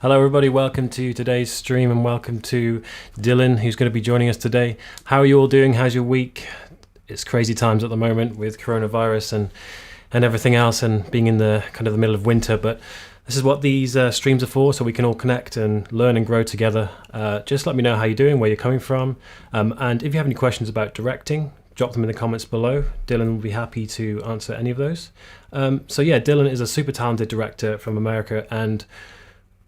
Hello everybody, welcome to today's stream and welcome to Dylan, who's going to be joining us today. How are you all doing? How's your week? It's crazy times at the moment with coronavirus and everything else, and being in the kind of the middle of winter, but this is what these streams are for, so we can all connect and learn and grow together. Just let me know how you're doing, where you're coming from, and if you have any questions about directing, drop them in the comments below. Dylan will be happy to answer any of those. So yeah, Dylan is a super talented director from America, and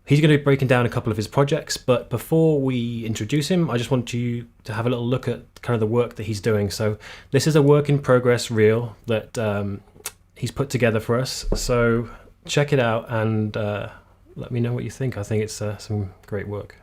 he's going to be breaking down a couple of his projects, but before we introduce him, I just want you to have a little look at kind of the work that he's doing. So this is a work in progress reel that he's put together for us. So check it out and let me know what you think. I think it's some great work.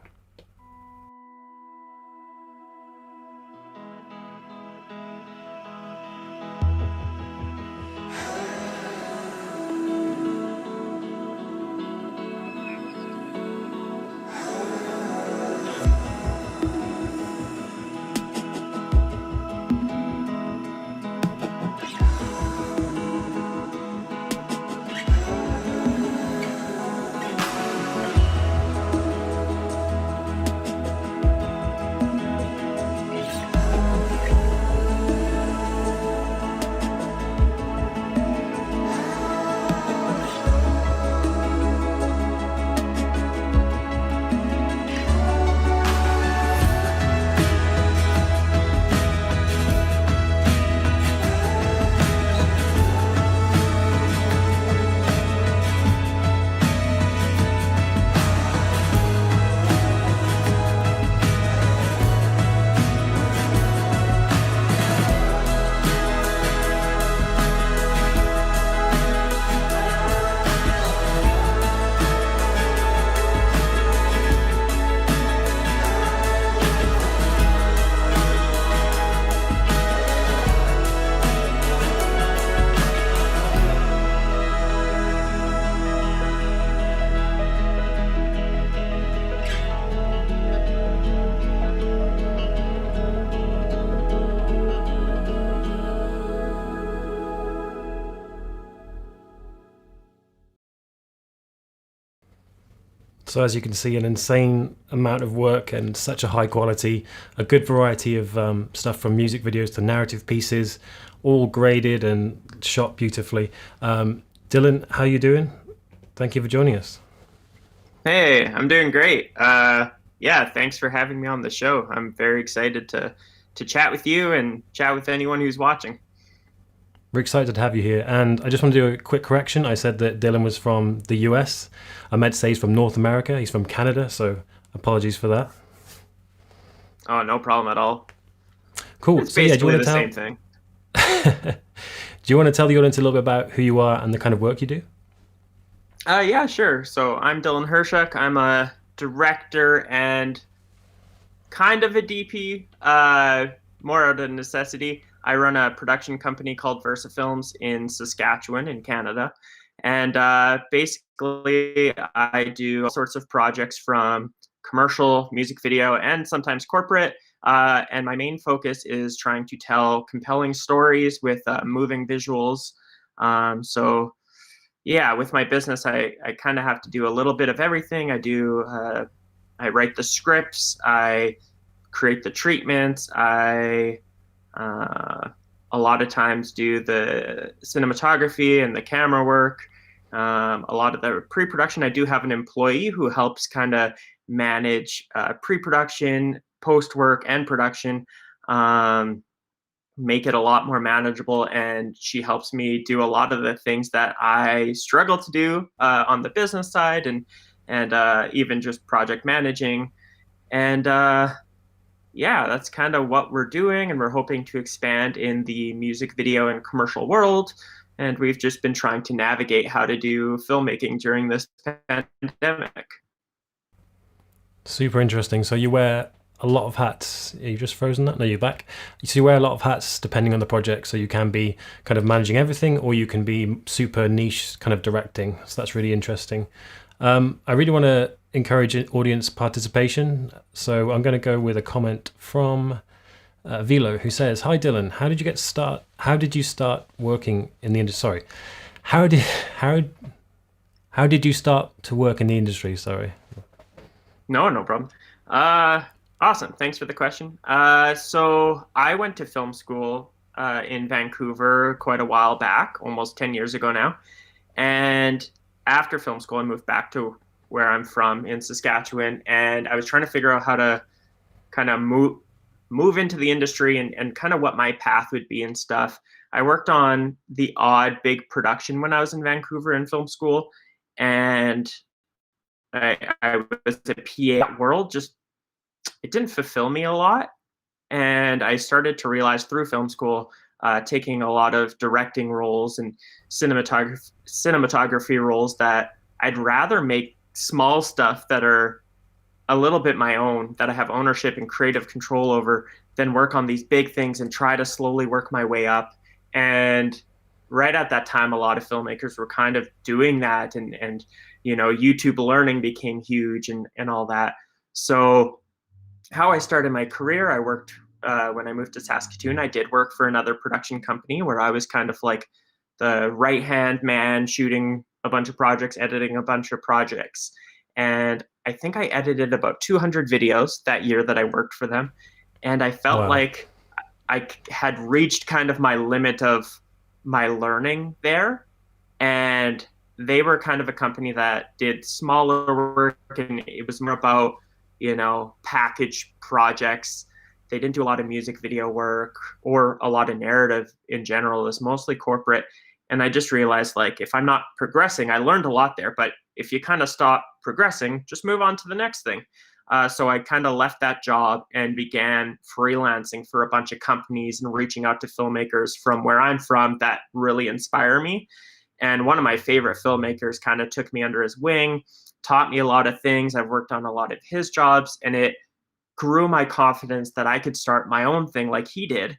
So as you can see, an insane amount of work and such a high quality, a good variety of stuff from music videos to narrative pieces, all graded and shot beautifully. Dylan, how you doing? Thank you for joining us. Hey, I'm doing great. Yeah, thanks for having me on the show. I'm very excited to chat with you and chat with anyone who's watching. We're excited to have you here, and I just want to do a quick correction. I said that Dylan was from the US. I meant to say he's from North America. He's from Canada, so apologies for that. Oh, no problem at all. Cool. It's So yeah, basically the same thing. do you want to tell the audience a little bit about who you are and the kind of work you do? Yeah, sure. So I'm Dylan Hryciuk. I'm a director and kind of a DP, more out of necessity. I run a production company called Versa Films in Saskatchewan in Canada. And basically, I do all sorts of projects from commercial, music video, and sometimes corporate. And my main focus is trying to tell compelling stories with moving visuals. So yeah, with my business, I kind of have to do a little bit of everything. I write the scripts, I create the treatments, I a lot of times do the cinematography and the camera work. A lot of the pre-production, I do have an employee who helps kind of manage pre-production, post-work, and production, make it a lot more manageable. And she helps me do a lot of the things that I struggle to do on the business side, and even just project managing. And yeah, that's kind of what we're doing, and we're hoping to expand in the music video and commercial world. And we've just been trying to navigate how to do filmmaking during this pandemic. Super interesting. So you wear a lot of hats. Are you just frozen that? No, you're back. So you wear a lot of hats depending on the project. So you can be kind of managing everything, or you can be super niche kind of directing. So that's really interesting. I really want to encourage audience participation. So I'm going to go with a comment from Vilo, who says, "Hi Dylan, how did you start working in the industry? Sorry, how How did you start to work in the industry? Sorry. No problem. Awesome. Thanks for the question. So I went to film school in Vancouver quite a while back, almost 10 years ago now. And after film school, I moved back to where I'm from in Saskatchewan, and I was trying to figure out how to kind of move into the industry and kind of what my path would be and stuff. I worked on the odd big production when I was in Vancouver in film school, and I was a PA at World. Just it didn't fulfill me a lot, and I started to realize through film school, taking a lot of directing roles and cinematography roles, that I'd rather make small stuff that are a little bit my own, that I have ownership and creative control over, than work on these big things and try to slowly work my way up. And right at that time, a lot of filmmakers were kind of doing that, and YouTube learning became huge and all that. So how I started my career, I worked when I moved to Saskatoon. I did work for another production company where I was kind of like the right hand man, shooting a bunch of projects, editing a bunch of projects. And I think I edited about 200 videos that year that I worked for them. And I felt Wow. like I had reached kind of my limit of my learning there. And they were kind of a company that did smaller work, and it was more about, package projects. They didn't do a lot of music video work or a lot of narrative in general. It was mostly corporate. And I just realized, like, if I'm not progressing, I learned a lot there, but if you kind of stop progressing, just move on to the next thing. So I kind of left that job and began freelancing for a bunch of companies and reaching out to filmmakers from where I'm from that really inspire me. And one of my favorite filmmakers kind of took me under his wing, taught me a lot of things. I've worked on a lot of his jobs, and it grew my confidence that I could start my own thing like he did.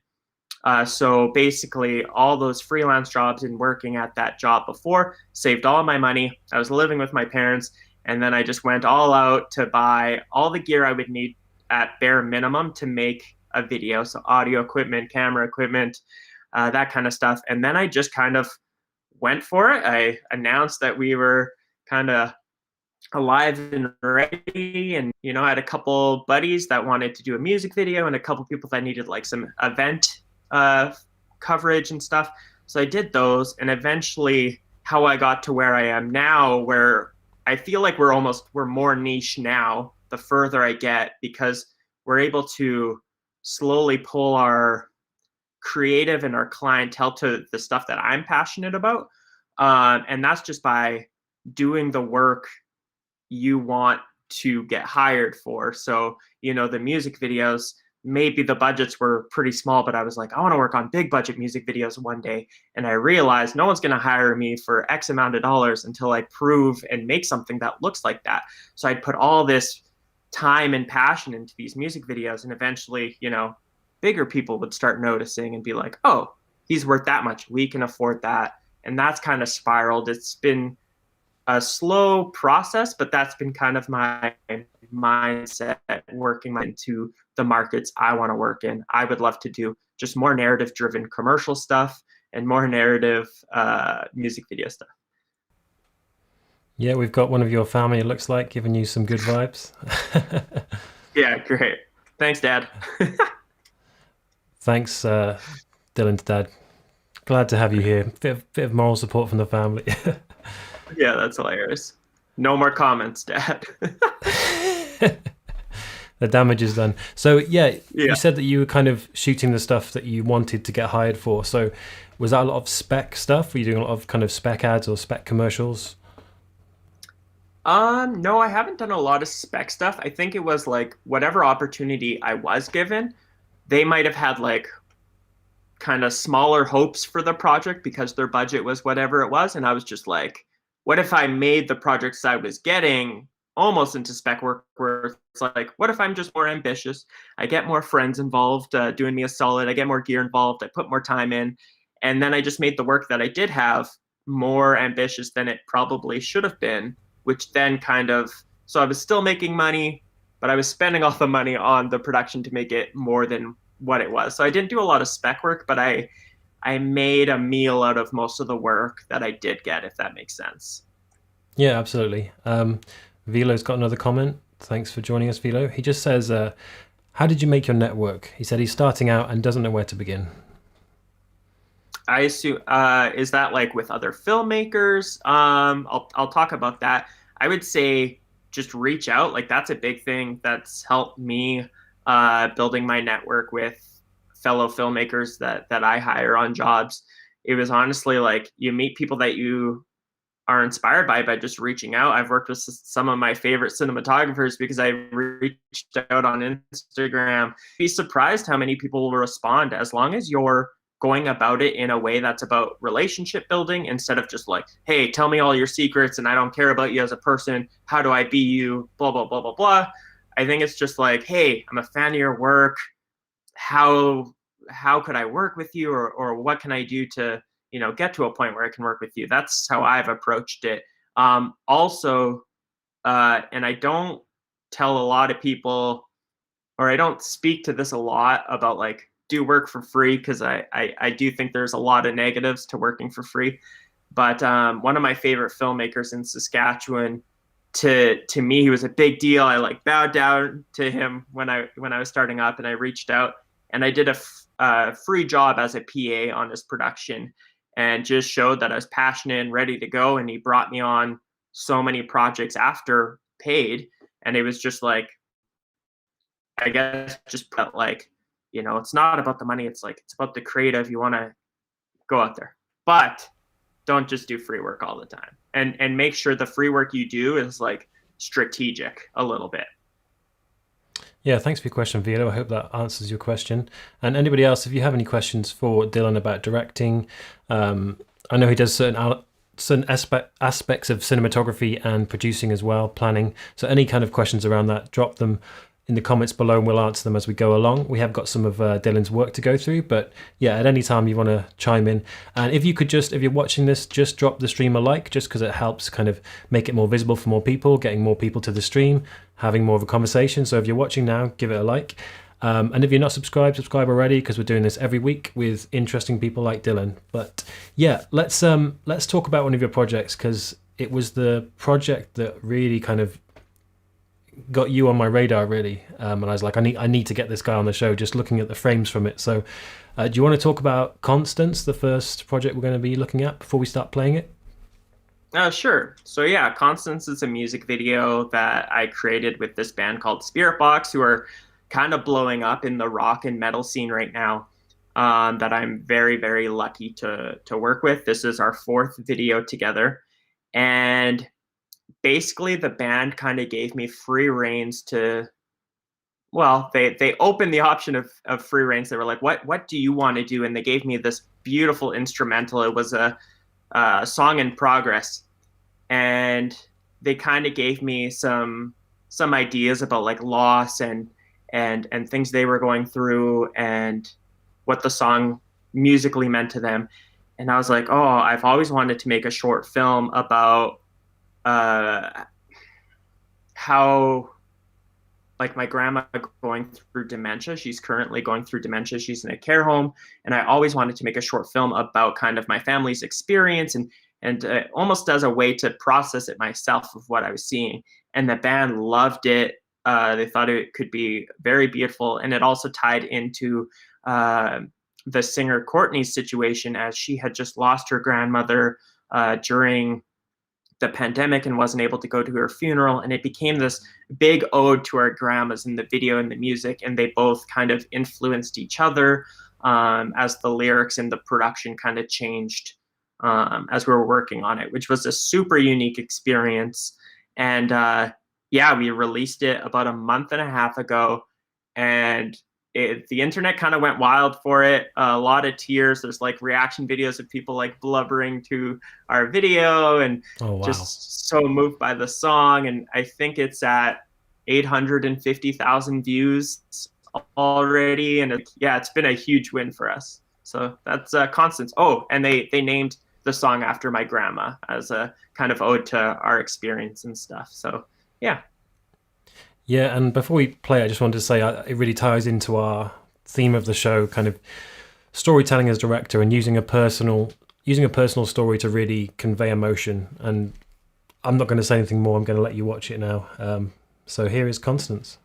So basically, all those freelance jobs and working at that job before saved all of my money. I was living with my parents, and then I just went all out to buy all the gear I would need at bare minimum to make a video. So audio equipment, camera equipment, that kind of stuff. And then I just kind of went for it. I announced that we were kind of alive and ready, and I had a couple buddies that wanted to do a music video and a couple people that needed like some event coverage and stuff. So I did those, and eventually how I got to where I am now, where I feel like we're more niche now the further I get, because we're able to slowly pull our creative and our clientele to the stuff that I'm passionate about. And that's just by doing the work you want to get hired for. So, the music videos, maybe the budgets were pretty small, but I was like, I want to work on big budget music videos one day. And I realized no one's going to hire me for X amount of dollars until I prove and make something that looks like that. So I'd put all this time and passion into these music videos, and eventually, bigger people would start noticing and be like, oh, he's worth that much. We can afford that. And that's kind of spiraled. It's been a slow process, but that's been kind of my mindset, working into the markets I want to work in. I would love to do just more narrative driven commercial stuff and more narrative music video stuff. Yeah, we've got one of your family, it looks like, giving you some good vibes. Yeah, great. Thanks, Dad. Thanks, Dylan's dad. Glad to have you here. Bit of moral support from the family. Yeah, that's hilarious. No more comments, Dad. The damage is done. So yeah, Yeah. you said that you were kind of shooting the stuff that you wanted to get hired for. So was that a lot of spec stuff? Were you doing a lot of kind of spec ads or spec commercials? No, I haven't done a lot of spec stuff. I think it was like whatever opportunity I was given, they might have had like kind of smaller hopes for the project because their budget was whatever it was. And I was just like, what if I made the projects I was getting almost into spec work, where it's like, what if I'm just more ambitious? I get more friends involved, doing me a solid. I get more gear involved. I put more time in. And then I just made the work that I did have more ambitious than it probably should have been, which then kind of, so I was still making money, but I was spending all the money on the production to make it more than what it was. So I didn't do a lot of spec work, but I made a meal out of most of the work that I did get, if that makes sense. Yeah, absolutely. Velo's got another comment. Thanks for joining us, Velo. He just says, how did you make your network? He said he's starting out and doesn't know where to begin. I assume is that like with other filmmakers? I'll talk about that. I would say just reach out. Like that's a big thing that's helped me building my network with fellow filmmakers that I hire on jobs. It was honestly like you meet people that you are inspired by just reaching out. I've worked with some of my favorite cinematographers because I reached out on Instagram. Be surprised how many people will respond as long as you're going about it in a way that's about relationship building instead of just like, hey, tell me all your secrets and I don't care about you as a person. How do I be you? Blah, blah, blah, blah, blah. I think it's just like, hey, I'm a fan of your work. How could I work with you, or what can I do to get to a point where I can work with you? That's how I've approached it. Also, and I don't tell a lot of people, or I don't speak to this a lot about like do work for free because I do think there's a lot of negatives to working for free. But one of my favorite filmmakers in Saskatchewan, to me, he was a big deal. I like bowed down to him when I was starting up, and I reached out and I did a free job as a PA on his production, and just showed that I was passionate and ready to go. And he brought me on so many projects after paid, and it was just like, I guess, just put like, it's not about the money. It's like it's about the creative. You want to go out there, but don't just do free work all the time, and make sure the free work you do is like strategic a little bit. Yeah, thanks for your question, Velo. I hope that answers your question. And anybody else, if you have any questions for Dylan about directing, I know he does certain aspects of cinematography and producing as well, planning. So any kind of questions around that, drop them in the comments below and we'll answer them as we go along. We have got some of Dylan's work to go through, but yeah, at any time you want to chime in. And if you could just, if you're watching this, just drop the stream a like, just because it helps kind of make it more visible for more people, getting more people to the stream, having more of a conversation. So if you're watching now, give it a like. And if you're not subscribed, subscribe already, because we're doing this every week with interesting people like Dylan. But yeah, let's talk about one of your projects, because it was the project that really kind of got you on my radar, really. And I was like, I need to get this guy on the show, just looking at the frames from it. So do you want to talk about Constance, the first project we're going to be looking at, before we start playing it? Sure. So yeah, Constance is a music video that I created with this band called Spirit Box, who are kind of blowing up in the rock and metal scene right now, that I'm very, very lucky to work with. This is our fourth video together. And basically the band kind of gave me free reins to, well, they opened the option of free reins. They were like, what do you want to do? And they gave me this beautiful instrumental. It was a song in progress. And they kind of gave me some ideas about like loss and things they were going through and what the song musically meant to them. And I was like, oh, I've always wanted to make a short film about how, like, my grandma going through dementia. She's currently going through dementia. She's in a care home. And I always wanted to make a short film about kind of my family's experience and almost as a way to process it myself of what I was seeing. And the band loved it. They thought it could be very beautiful. And it also tied into the singer Courtney's situation, as she had just lost her grandmother during the pandemic and wasn't able to go to her funeral. And it became this big ode to our grandmas in the video and the music. And they both kind of influenced each other as the lyrics and the production kind of changed as we were working on it, which was a super unique experience. And yeah, we released it about a month and a half ago, and the internet kind of went wild for it. A lot of tears. There's like reaction videos of people like blubbering to our video and just so moved by the song. And I think it's at 850,000 views already. And it's been a huge win for us. So that's Constance. Oh, and they named the song after my grandma as a kind of ode to our experience and stuff. So yeah. Yeah, and before we play, I just wanted to say it really ties into our theme of the show, kind of storytelling as director and using a personal story to really convey emotion. And I'm not going to say anything more. I'm going to let you watch it now. So here is Constance.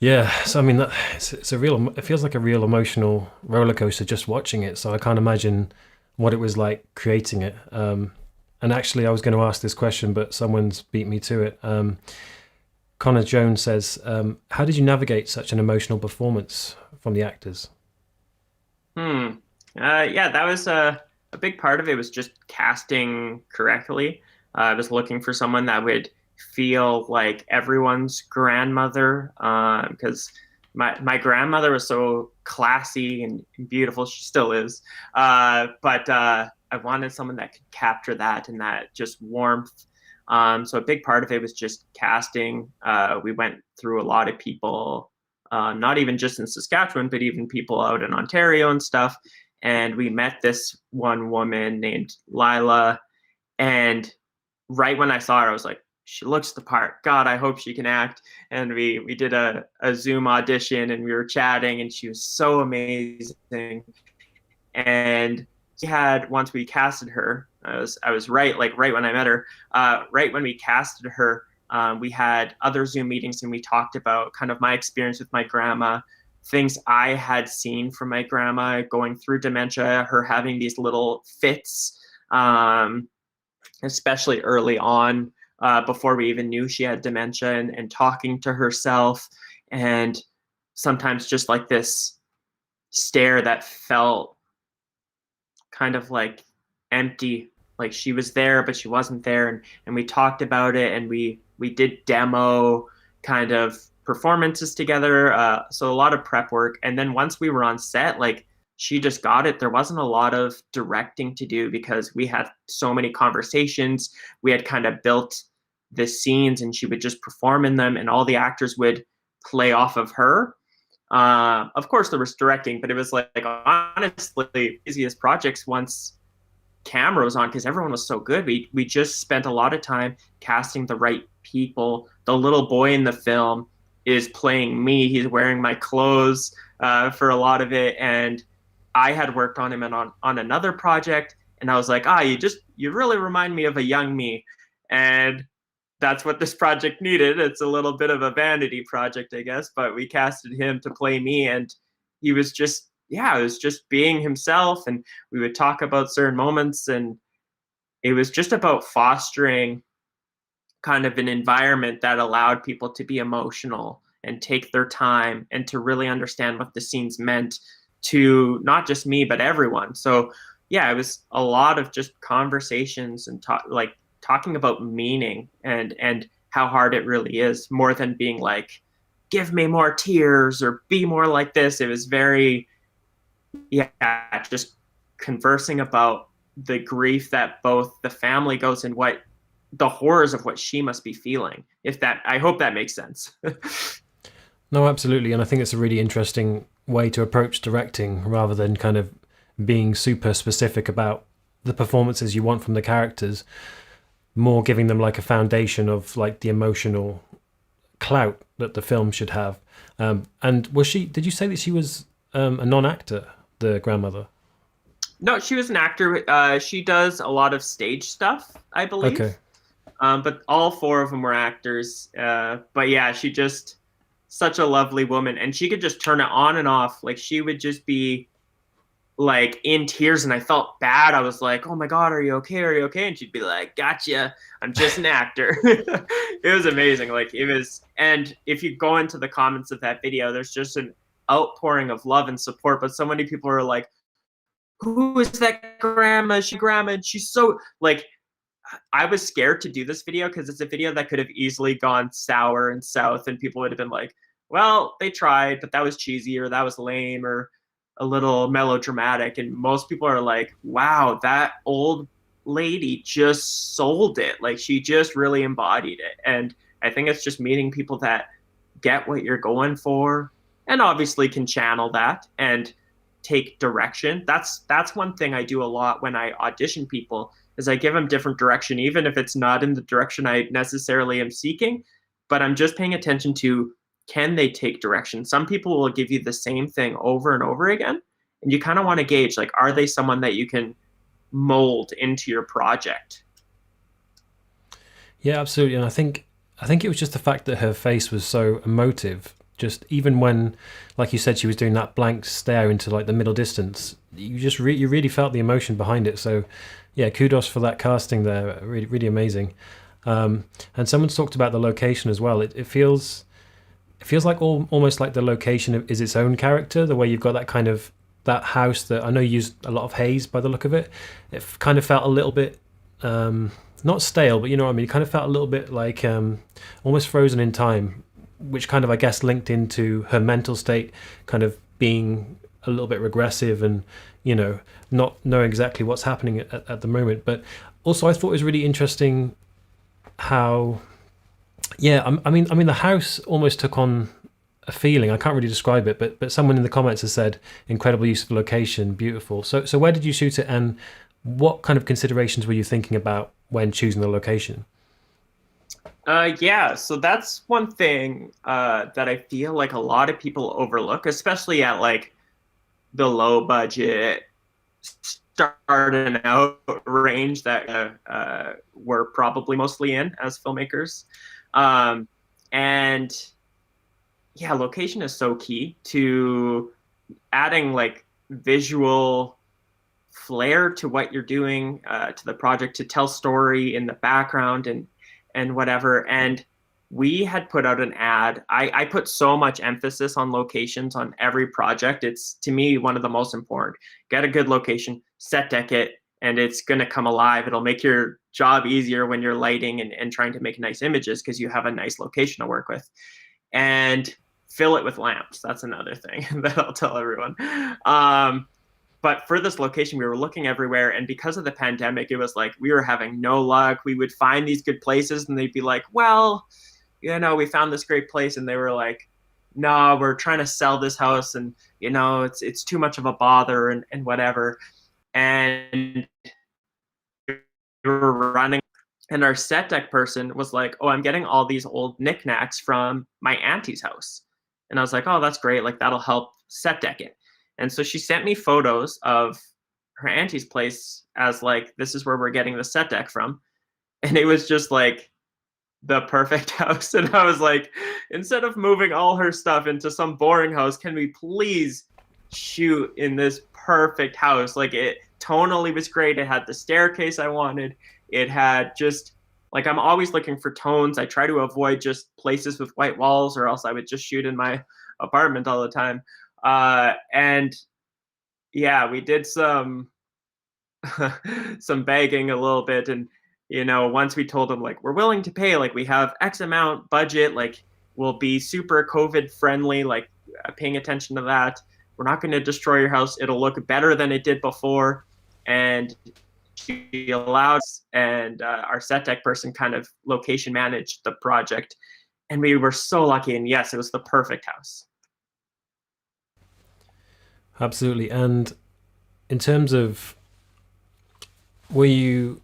Yeah, so I mean, it's a real. It feels like a real emotional roller coaster just watching it. So I can't imagine what it was like creating it. And actually, I was going to ask this question, but someone's beat me to it. Connor Jones says, "How did you navigate such an emotional performance from the actors?" Yeah, that was a big part of it was just casting correctly. I was looking for someone that would feel like everyone's grandmother, because my grandmother was so classy and beautiful. She still is, but I wanted someone that could capture that and that just warmth. So a big part of it was just casting. We went through a lot of people, not even just in Saskatchewan, but even people out in Ontario and stuff. And we met this one woman named Lila, and right when I saw her, I was like, she looks the part. God, I hope she can act. And we did a Zoom audition, and we were chatting, and she was so amazing. And she had, once we casted her, I was right when I met her, right when we casted her, we had other Zoom meetings, and we talked about kind of my experience with my grandma, things I had seen from my grandma going through dementia, her having these little fits, especially early on, before we even knew she had dementia, and talking to herself, and sometimes just like this stare that felt kind of like empty, like she was there but she wasn't there. And we talked about it, and we did demo kind of performances together, so a lot of prep work. And then once we were on set, like, she just got it. There wasn't a lot of directing to do because we had so many conversations. We had kind of built the scenes, and she would just perform in them, and all the actors would play off of her. Of course, there was directing, but it was like honestly the easiest projects once camera was on, because everyone was so good. We just spent a lot of time casting the right people. The little boy in the film is playing me. He's wearing my clothes for a lot of it, and I had worked on him and on another project, and I was like, you really remind me of a young me. And that's what this project needed. It's a little bit of a vanity project, I guess, but we casted him to play me, and he was just, yeah, it was just being himself, and we would talk about certain moments, and it was just about fostering kind of an environment that allowed people to be emotional and take their time and to really understand what the scenes meant to not just me, but everyone. So yeah, it was a lot of just conversations and talking about meaning and how hard it really is, more than being like, give me more tears or be more like this. It was very, yeah, just conversing about the grief that both the family goes and what the horrors of what she must be feeling. I hope that makes sense. No, absolutely. And I think it's a really interesting way to approach directing, rather than kind of being super specific about the performances you want from the characters, more giving them like a foundation of like the emotional clout that the film should have. And did you say that she was a non-actor, the grandmother? No, she was an actor. She does a lot of stage stuff, I believe. Okay. But all four of them were actors. But yeah, she just such a lovely woman, and she could just turn it on and off. Like, she would just be like in tears, and I felt bad. I was like, "Oh my God, are you okay? Are you okay?" And she'd be like, "Gotcha. I'm just an actor." It was amazing. Like, it was, and if you go into the comments of that video, there's just an outpouring of love and support. But so many people are like, "Who is that grandma? Grandma, and she's so like." I was scared to do this video because it's a video that could have easily gone sour and south, and people would have been like, well, they tried, but that was cheesy, or that was lame, or a little melodramatic. And most people are like, wow, that old lady just sold it. Like, she just really embodied it. And I think it's just meeting people that get what you're going for, and obviously can channel that and take direction. That's one thing I do a lot when I audition people, is I give them different direction, even if it's not in the direction I necessarily am seeking, but I'm just paying attention to, can they take direction? Some people will give you the same thing over and over again, and you kind of want to gauge, like, are they someone that you can mold into your project? Yeah, absolutely. And I think it was just the fact that her face was so emotive. Just even when, like you said, she was doing that blank stare into like the middle distance, you just you really felt the emotion behind it. So yeah, kudos for that casting there. Really, really amazing. And someone's talked about the location as well. It feels like almost like the location is its own character. The way you've got that kind of that house that I know you used a lot of haze by the look of it. It kind of felt a little bit not stale, but you know what I mean. It kind of felt a little bit like almost frozen in time, which kind of, I guess, linked into her mental state, kind of being a little bit regressive, and you know, not knowing exactly what's happening at the moment. But also, I thought it was really interesting how, yeah, I mean, the house almost took on a feeling. I can't really describe it, but someone in the comments has said incredible use of location, beautiful. So where did you shoot it, and what kind of considerations were you thinking about when choosing the location? Yeah, so that's one thing that I feel like a lot of people overlook, especially at like the low budget starting out range that we're probably mostly in as filmmakers. Um, and yeah, location is so key to adding like visual flair to what you're doing, to the project, to tell story in the background and whatever. And we had put out an ad. I put so much emphasis on locations on every project. It's to me one of the most important. Get a good location, set deck it, and it's going to come alive. It'll make your job easier when you're lighting and trying to make nice images because you have a nice location to work with. And fill it with lamps. That's another thing that I'll tell everyone. But for this location, we were looking everywhere. And because of the pandemic, it was like we were having no luck. We would find these good places and they'd be like, well, you know, we found this great place. And they were like, no, we're trying to sell this house and, you know, it's too much of a bother and whatever. And we were running. And our set deck person was like, oh, I'm getting all these old knickknacks from my auntie's house. And I was like, oh, that's great. Like, that'll help set deck it. And so she sent me photos of her auntie's place as like, this is where we're getting the set deck from. And it was just like the perfect house. And I was like, instead of moving all her stuff into some boring house, can we please shoot in this perfect house? Like, it tonally was great. It had the staircase I wanted. It had just like, I'm always looking for tones. I try to avoid just places with white walls, or else I would just shoot in my apartment all the time. And yeah, we did some some begging a little bit, and you know, once we told them like we're willing to pay, like we have X amount budget, like we'll be super COVID friendly, like paying attention to that. We're not going to destroy your house. It'll look better than it did before. And she allowed us, and our set deck person kind of location managed the project. And we were so lucky. And yes, it was the perfect house. Absolutely. And in terms of, were you,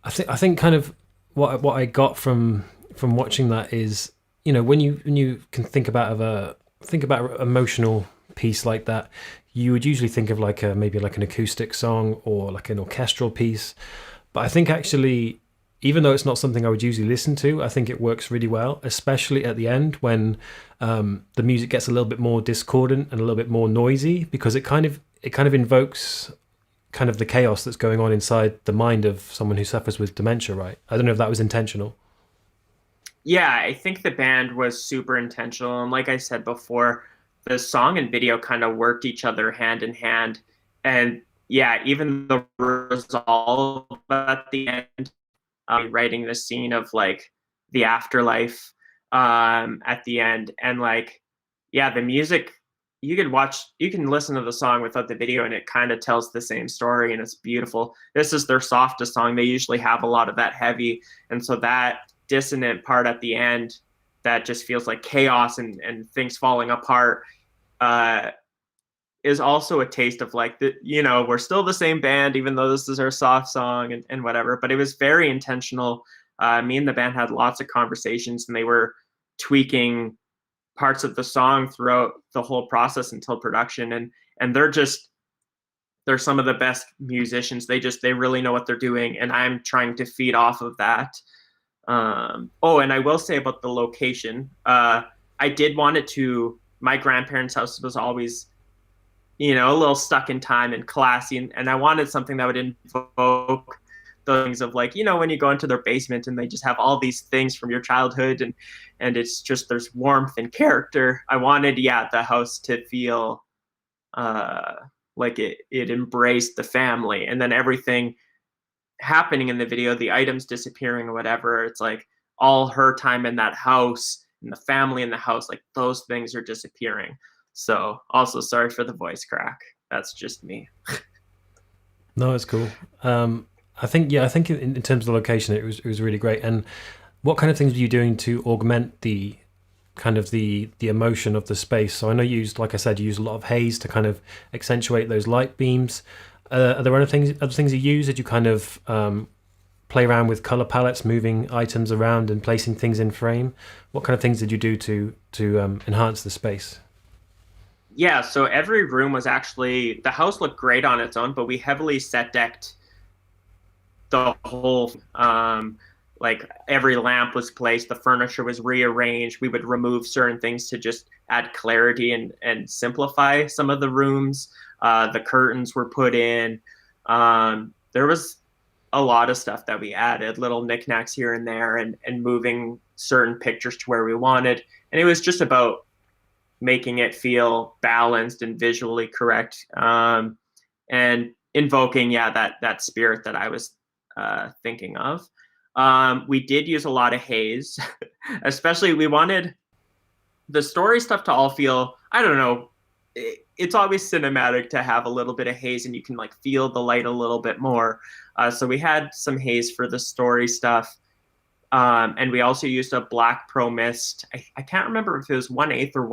I think kind of what I got from watching that is, you know, when you can think about an emotional piece like that, you would usually think of like a maybe like an acoustic song or like an orchestral piece. But I think actually, even though it's not something I would usually listen to, I think it works really well, especially at the end when the music gets a little bit more discordant and a little bit more noisy, because it kind of invokes kind of the chaos that's going on inside the mind of someone who suffers with dementia, right? I don't know if that was intentional. Yeah, I think the band was super intentional. And like I said before, the song and video kind of worked each other hand in hand. And yeah, even the resolve at the end, writing the scene of like the afterlife at the end. And like, yeah, the music, you can listen to the song without the video and it kind of tells the same story and it's beautiful. This is their softest song. They usually have a lot of that heavy. And so that dissonant part at the end that just feels like chaos and things falling apart uh, is also a taste of like the, you know, we're still the same band even though this is our soft song and whatever. But it was very intentional. Me and the band had lots of conversations and they were tweaking parts of the song throughout the whole process until production. And they're some of the best musicians. They really know what they're doing, and I'm trying to feed off of that. Oh, and I will say about the location, I did want it to, my grandparents' house was always, you know, a little stuck in time and classy. And I wanted something that would invoke the things of like, you know, when you go into their basement and they just have all these things from your childhood and it's just, there's warmth and character. I wanted, yeah, the house to feel like it embraced the family, and then everything happening in the video, the items disappearing or whatever, it's like all her time in that house and the family in the house, like those things are disappearing. So also sorry for the voice crack. That's just me. No, it's cool. I think in terms of the location, it was really great. And what kind of things were you doing to augment the kind of the emotion of the space? So I know you used, like I said, you used a lot of haze to kind of accentuate those light beams. Are there other things you use? Did you kind of play around with color palettes, moving items around and placing things in frame? What kind of things did you do to enhance the space? Yeah, so every room was actually, the house looked great on its own, but we heavily set decked the whole, like every lamp was placed, the furniture was rearranged. We would remove certain things to just add clarity and simplify some of the rooms. The curtains were put in. There was a lot of stuff that we added, little knickknacks here and there, and moving certain pictures to where we wanted. And it was just about making it feel balanced and visually correct, and invoking, yeah, that spirit that I was thinking of. We did use a lot of haze, especially we wanted the story stuff to all feel, I don't know, it's always cinematic to have a little bit of haze and you can like feel the light a little bit more. So we had some haze for the story stuff. And we also used a black pro mist. I can't remember if it was 1/8 or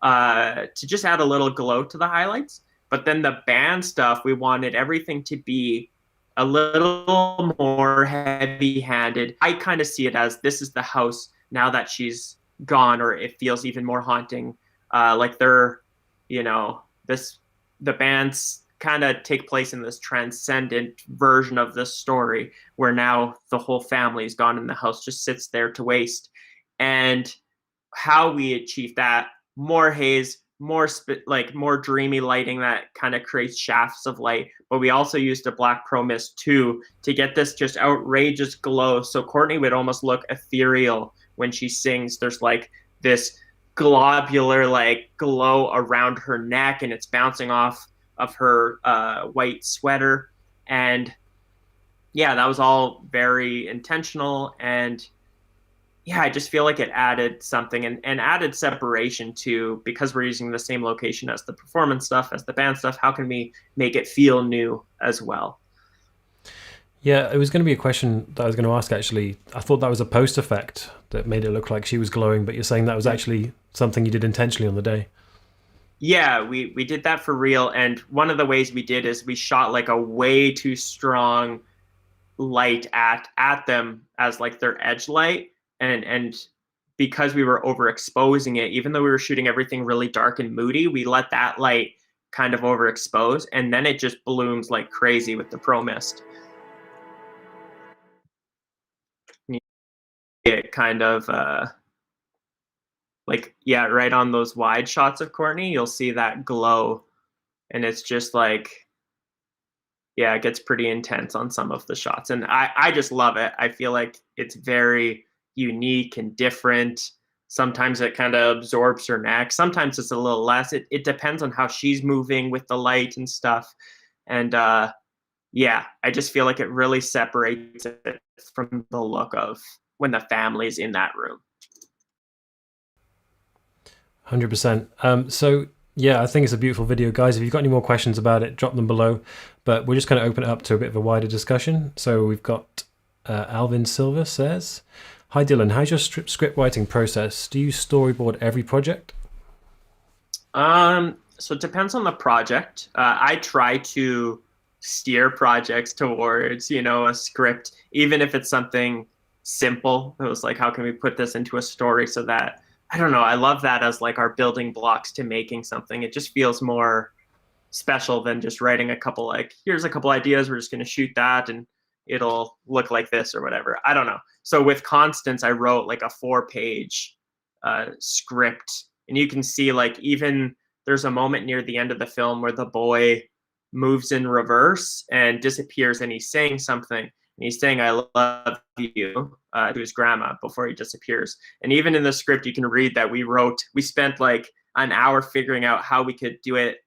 1/4, to just add a little glow to the highlights. But then the band stuff, we wanted everything to be a little more heavy-handed. I kind of see it as this is the house now that she's gone, or it feels even more haunting. Like they're, this the bands kind of take place in this transcendent version of this story where now the whole family is gone and the house just sits there to waste. And how we achieve that, more haze, more dreamy lighting that kind of creates shafts of light, but we also used a black pro mist too to get this just outrageous glow. So Courtney would almost look ethereal when she sings. There's like this globular like glow around her neck, and it's bouncing off of her white sweater. And yeah, that was all very intentional. And yeah, I just feel like it added something, and added separation too, because we're using the same location as the performance stuff, as the band stuff. How can we make it feel new as well? Yeah, it was going to be a question that I was going to ask, actually. I thought that was a post effect that made it look like she was glowing, but you're saying that was actually something you did intentionally on the day. Yeah, we did that for real. And one of the ways we did is we shot like a way too strong light at them as like their edge light. And because we were overexposing it, even though we were shooting everything really dark and moody, we let that light kind of overexpose, and then it just blooms like crazy with the pro mist. It kind of like, yeah, right on those wide shots of Courtney, you'll see that glow, and it's just like, yeah, it gets pretty intense on some of the shots, and I just love it. I feel like it's very unique and different. Sometimes it kind of absorbs her neck. Sometimes it's a little less. It depends on how she's moving with the light and stuff. And yeah, I just feel like it really separates it from the look of when the family's in that room. 100%. So yeah, I think it's a beautiful video, guys. If you've got any more questions about it, drop them below. But we're just going to open it up to a bit of a wider discussion. So we've got Alvin Silva says, "Hi Dylan, how's your script writing process? Do you storyboard every project?" So it depends on the project. I try to steer projects towards, a script, even if it's something simple. It was like, how can we put this into a story so that, I don't know, I love that as like our building blocks to making something. It just feels more special than just writing a couple, like, here's a couple ideas, we're just going to shoot that and it'll look like this or whatever. I don't know. So with Constance, I wrote like a 4-page script, and you can see like even there's a moment near the end of the film where the boy moves in reverse and disappears, and he's saying something, and he's saying "I love you" to his grandma before he disappears. And even in the script, you can read that we spent like an hour figuring out how we could do it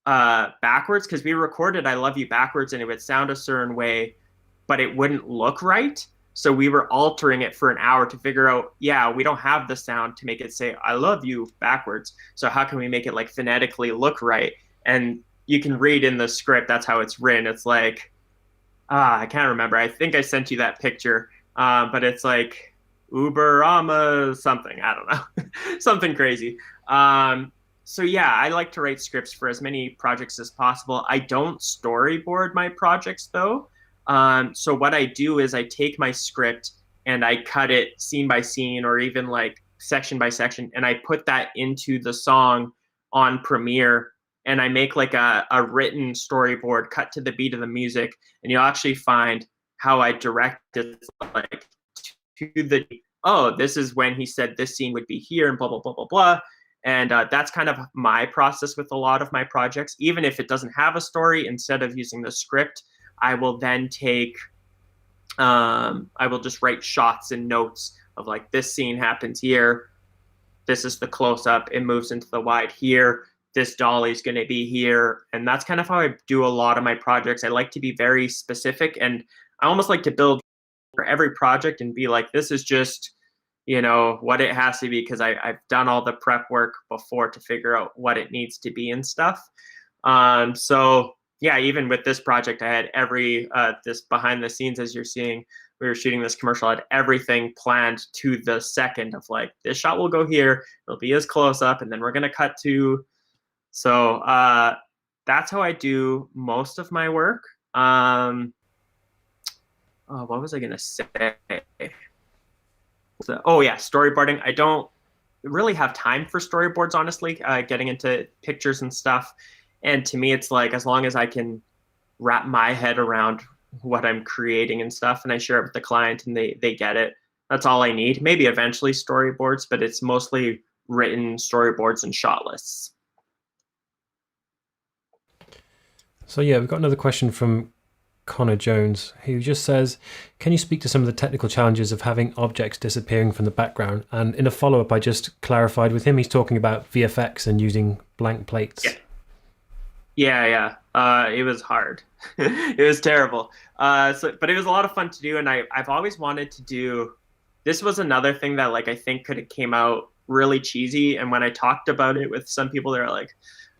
backwards, because we recorded I Love You backwards and it would sound a certain way, but it wouldn't look right. So we were altering it for an hour to figure out, yeah, we don't have the sound to make it say I love you backwards. So how can we make it like phonetically look right? And you can read in the script, that's how it's written. It's like, I can't remember. I think I sent you that picture, but it's like Uberama something. I don't know, something crazy. So yeah, I like to write scripts for as many projects as possible. I don't storyboard my projects though. So what I do is I take my script and I cut it scene by scene or even like section by section, and I put that into the song on Premiere, and I make like a written storyboard cut to the beat of the music, and you'll actually find how I direct it like to the, oh, this is when he said this scene would be here and blah blah blah blah blah. And that's kind of my process with a lot of my projects. Even if it doesn't have a story, instead of using the script, I will then take, I will just write shots and notes of like, this scene happens here. This is the close up. It moves into the wide here. This dolly's going to be here. And that's kind of how I do a lot of my projects. I like to be very specific, and I almost like to build for every project and be like, this is just, what it has to be, because I've done all the prep work before to figure out what it needs to be and stuff. So yeah, even with this project, I had every, this behind the scenes, as you're seeing, we were shooting this commercial, I had everything planned to the second of like, this shot will go here, it'll be as close up, and then we're going to cut to, so that's how I do most of my work. What was I going to say? So, oh yeah, storyboarding. I don't really have time for storyboards, honestly, getting into pictures and stuff. And to me, it's like, as long as I can wrap my head around what I'm creating and stuff, and I share it with the client and they get it, that's all I need. Maybe eventually storyboards, but it's mostly written storyboards and shot lists. So yeah, we've got another question from Connor Jones, who just says, can you speak to some of the technical challenges of having objects disappearing from the background? And in a follow-up, I just clarified with him, he's talking about VFX and using blank plates. Yeah. It was hard. It was terrible. But it was a lot of fun to do, and I've always wanted to do. This was another thing that like I think could have came out really cheesy, and when I talked about it with some people, they're like,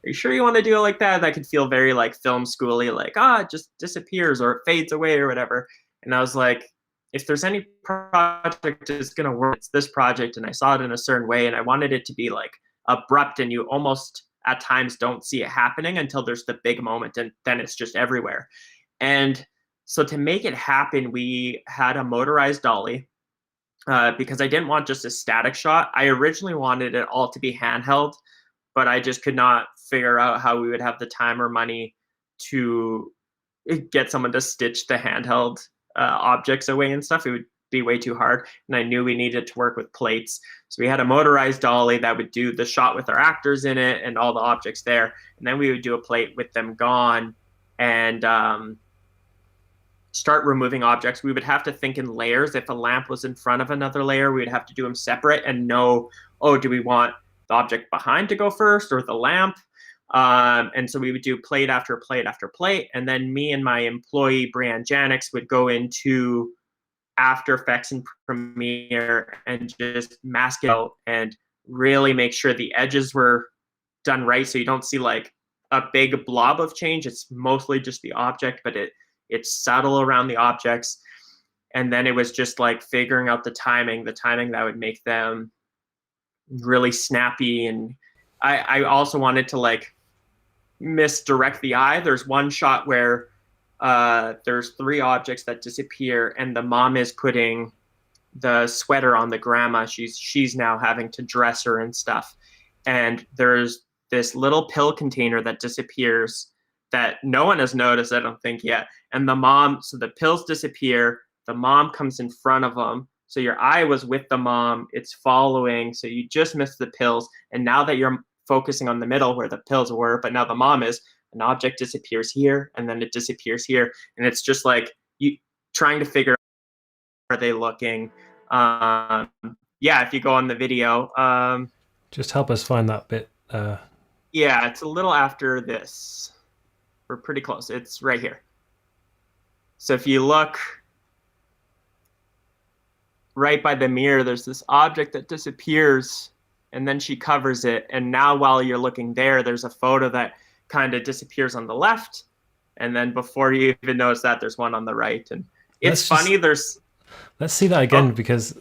are you sure you want to do it like that? That could feel very like film schooly, like, it just disappears or it fades away or whatever. And I was like, if there's any project that's going to work, it's this project. And I saw it in a certain way, and I wanted it to be like abrupt, and you almost at times don't see it happening until there's the big moment, and then it's just everywhere. And so to make it happen, we had a motorized dolly, because I didn't want just a static shot. I originally wanted it all to be handheld, but I just could not figure out how we would have the time or money to get someone to stitch the handheld objects away and stuff. It would be way too hard. And I knew we needed to work with plates. So we had a motorized dolly that would do the shot with our actors in it and all the objects there. And then we would do a plate with them gone and start removing objects. We would have to think in layers. If a lamp was in front of another layer, we would have to do them separate and know, oh, do we want the object behind to go first or the lamp? And so we would do plate after plate after plate. And then me and my employee, Brianne Janix, would go into After Effects and Premiere and just mask it out and really make sure the edges were done right. So you don't see like a big blob of change. It's mostly just the object, but it's subtle around the objects. And then it was just like figuring out the timing that would make them really snappy. And I also wanted to like misdirect the eye. There's one shot where there's three objects that disappear, and the mom is putting the sweater on the grandma. She's now having to dress her and stuff. And there's this little pill container that disappears that no one has noticed, I don't think, yet. And so the pills disappear, the mom comes in front of them. So your eye was with the mom, it's following, so you just missed the pills. And now that you're focusing on the middle where the pills were, but now the mom is, an object disappears here, and then it disappears here. And it's just like you trying to figure out, are they looking? Yeah, if you go on the video. Just help us find that bit. Yeah, it's a little after this. We're pretty close. It's right here. So if you look right by the mirror, there's this object that disappears and then she covers it. And now while you're looking there, there's a photo that kind of disappears on the left. And then before you even notice that, there's one on the right. And it's funny. Let's see that again because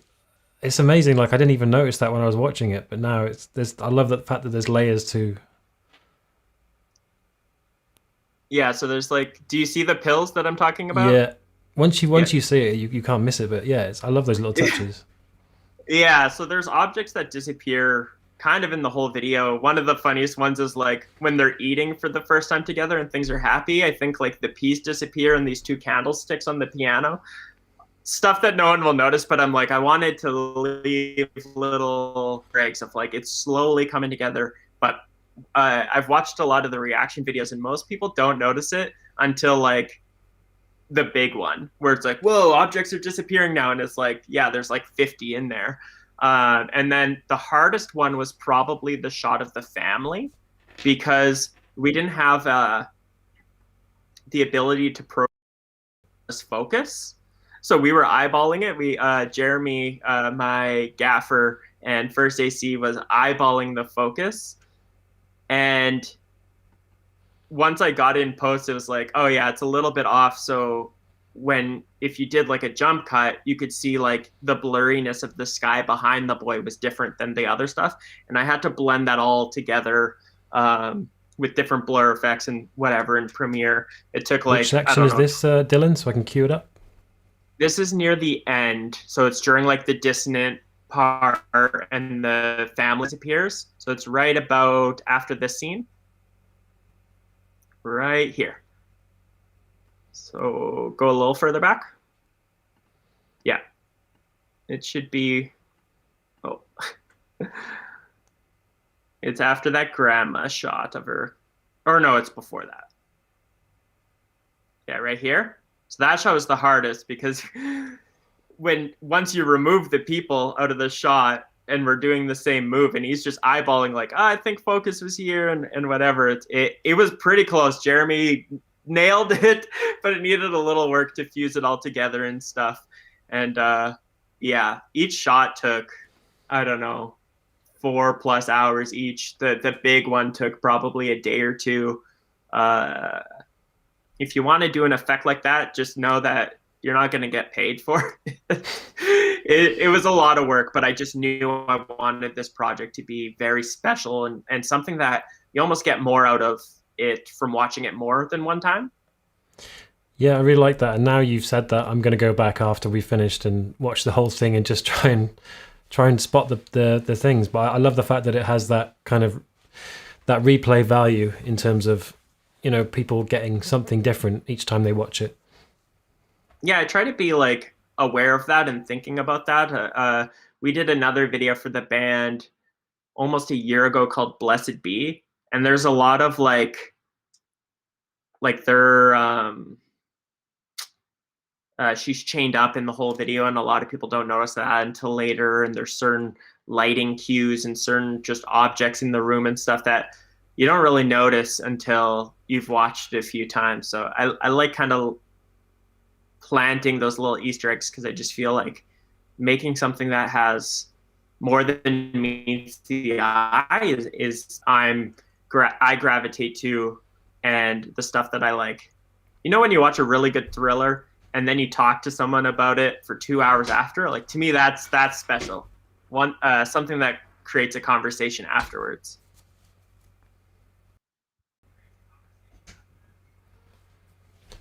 it's amazing. Like I didn't even notice that when I was watching it, but now I love the fact that there's layers to. Yeah, so there's like, do you see the pills that I'm talking about? Yeah. Once you see it, you can't miss it. But yeah, I love those little touches. Yeah, so there's objects that disappear kind of in the whole video. One of the funniest ones is like when they're eating for the first time together and things are happy. I think like the peas disappear and these two candlesticks on the piano. Stuff that no one will notice, but I'm like, I wanted to leave little breaks of like it's slowly coming together. But I've watched a lot of the reaction videos and most people don't notice it until like the big one where it's like, whoa, objects are disappearing now. And it's like, yeah, there's like 50 in there. And then the hardest one was probably the shot of the family because we didn't have the ability to focus. So we were eyeballing it. We, Jeremy, my gaffer, and First AC was eyeballing the focus. And once I got in post, it was like, oh yeah, it's a little bit off. So if you did like a jump cut, you could see like the blurriness of the sky behind the boy was different than the other stuff. And I had to blend that all together with different blur effects and whatever in Premiere. It took like, which section is this, Dylan, so I can cue it up? This is near the end. So it's during like the dissonant part and the family appears. So it's right about after this scene. Right here. So go a little further back. Yeah. It should be, oh. It's after that grandma shot of her, or no, it's before that. Yeah, right here. So that shot was the hardest because once you remove the people out of the shot and we're doing the same move and he's just eyeballing like, oh, I think focus was here and whatever. It was pretty close. Jeremy nailed it, but it needed a little work to fuse it all together and stuff. And yeah, each shot took, I don't know, 4+ hours each. The big one took probably a day or two. If you want to do an effect like that, just know that you're not going to get paid for it. It was a lot of work, but I just knew I wanted this project to be very special and something that you almost get more out of it from watching it more than one time. Yeah, I really like that. And now you've said that, I'm going to go back after we finished and watch the whole thing and just try and spot the things. But I love the fact that it has that kind of that replay value in terms of, you know, people getting something different each time they watch it. Yeah, I try to be like aware of that and thinking about that. We did another video for the band almost a year ago called Blessed Be, and there's a lot of like they're she's chained up in the whole video, and a lot of people don't notice that until later. And there's certain lighting cues and certain just objects in the room and stuff that you don't really notice until you've watched it a few times. So I like kind of planting those little Easter eggs because I just feel like making something that has more than meets the eye is I gravitate to, and the stuff that I like. You know, when you watch a really good thriller and then you talk to someone about it for 2 hours after, like to me that's special. Something that creates a conversation afterwards.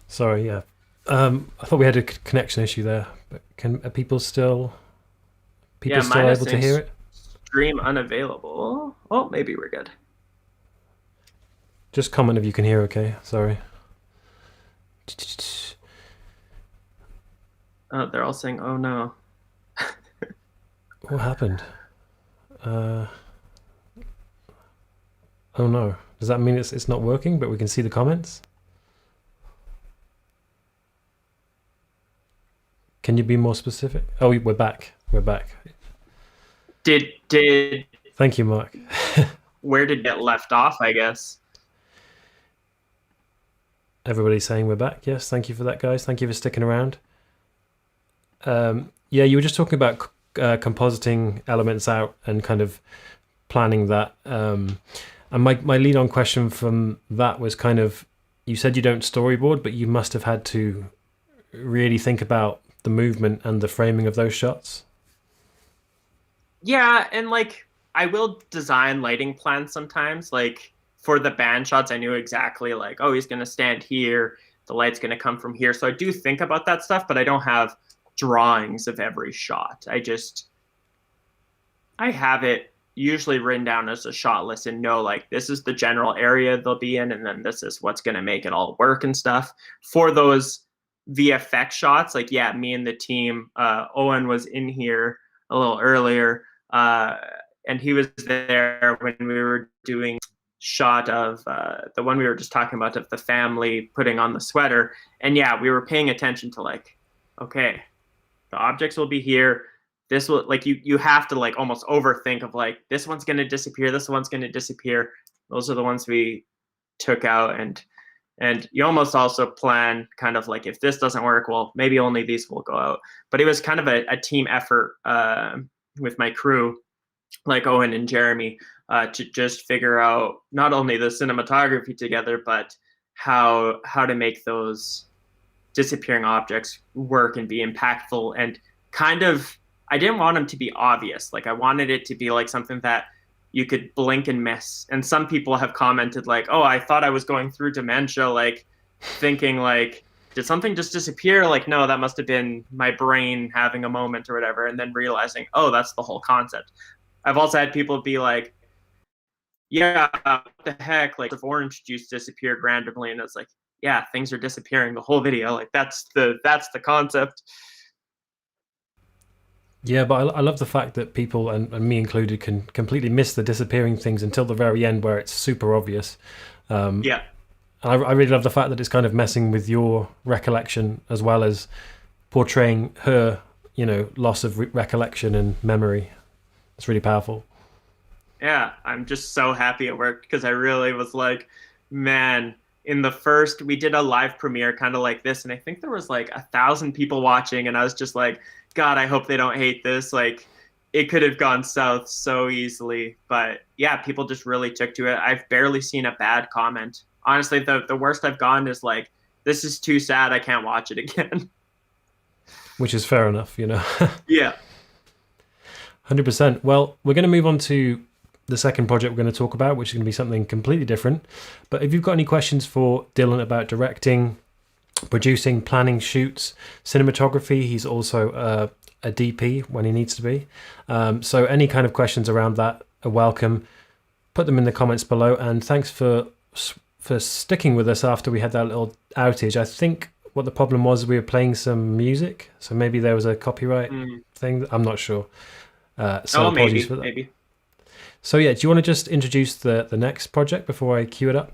Sorry, yeah. I thought we had a connection issue there, but are people still able to hear it? Stream unavailable. Oh, maybe we're good. Just comment if you can hear okay. Sorry. Oh, they're all saying, oh no. What happened? Oh no. Does that mean it's not working, but we can see the comments? Can you be more specific? Oh, we're back. We're back. Did Thank you, Mark. where did it get left off, I guess. Everybody's saying we're back. Yes, thank you for that, guys. Thank you for sticking around. Yeah, you were just talking about compositing elements out and kind of planning that. And my lead on question from that was kind of, you said you don't storyboard, but you must have had to really think about the movement and the framing of those shots. Yeah, and like I will design lighting plans sometimes. Like for the band shots, I knew exactly like, oh, he's gonna stand here, the light's gonna come from here. So I do think about that stuff, but I don't have drawings of every shot. I have it usually written down as a shot list and know like this is the general area they'll be in, and then this is what's gonna make it all work and stuff. For those VFX shots, like yeah, me and the team, Owen was in here a little earlier, and he was there when we were doing shot of the one we were just talking about of the family putting on the sweater. And yeah, we were paying attention to like, okay, the objects will be here. This will like you have to like almost overthink of like this one's gonna disappear, this one's gonna disappear. Those are the ones we took out, and you almost also plan kind of like if this doesn't work, well maybe only these will go out. But it was kind of a team effort with my crew, like Owen and Jeremy, to just figure out not only the cinematography together, but how to make those disappearing objects work and be impactful. And kind of, I didn't want them to be obvious. Like I wanted it to be like something that you could blink and miss. And some people have commented like, oh, I thought I was going through dementia, like thinking like, did something just disappear? Like, no, that must have been my brain having a moment or whatever. And then realizing, oh, that's the whole concept. I've also had people be like, yeah, what the heck? Like, if orange juice disappeared randomly, and it's like, yeah, things are disappearing the whole video. Like, that's the concept. Yeah, but I love the fact that people, and me included, can completely miss the disappearing things until the very end where it's super obvious. Yeah. I really love the fact that it's kind of messing with your recollection as well as portraying her, loss of recollection and memory. It's really powerful. Yeah, I'm just so happy it worked because I really was like, man, in the first, we did a live premiere kind of like this, and I think there was like 1,000 people watching, and I was just like, God, I hope they don't hate this. Like, it could have gone south so easily. But yeah, people just really took to it. I've barely seen a bad comment. Honestly, the worst I've gone is like, this is too sad, I can't watch it again. Which is fair enough, Yeah. 100%. Well, we're going to move on to the second project we're going to talk about, which is going to be something completely different. But if you've got any questions for Dylan about directing, producing, planning shoots, cinematography, he's also a DP when he needs to be. So any kind of questions around that are welcome. Put them in the comments below. And thanks for sticking with us after we had that little outage. I think what the problem was, we were playing some music, so maybe there was a copyright thing. I'm not sure. So apologies for that. Maybe. So yeah, do you want to just introduce the next project before I cue it up?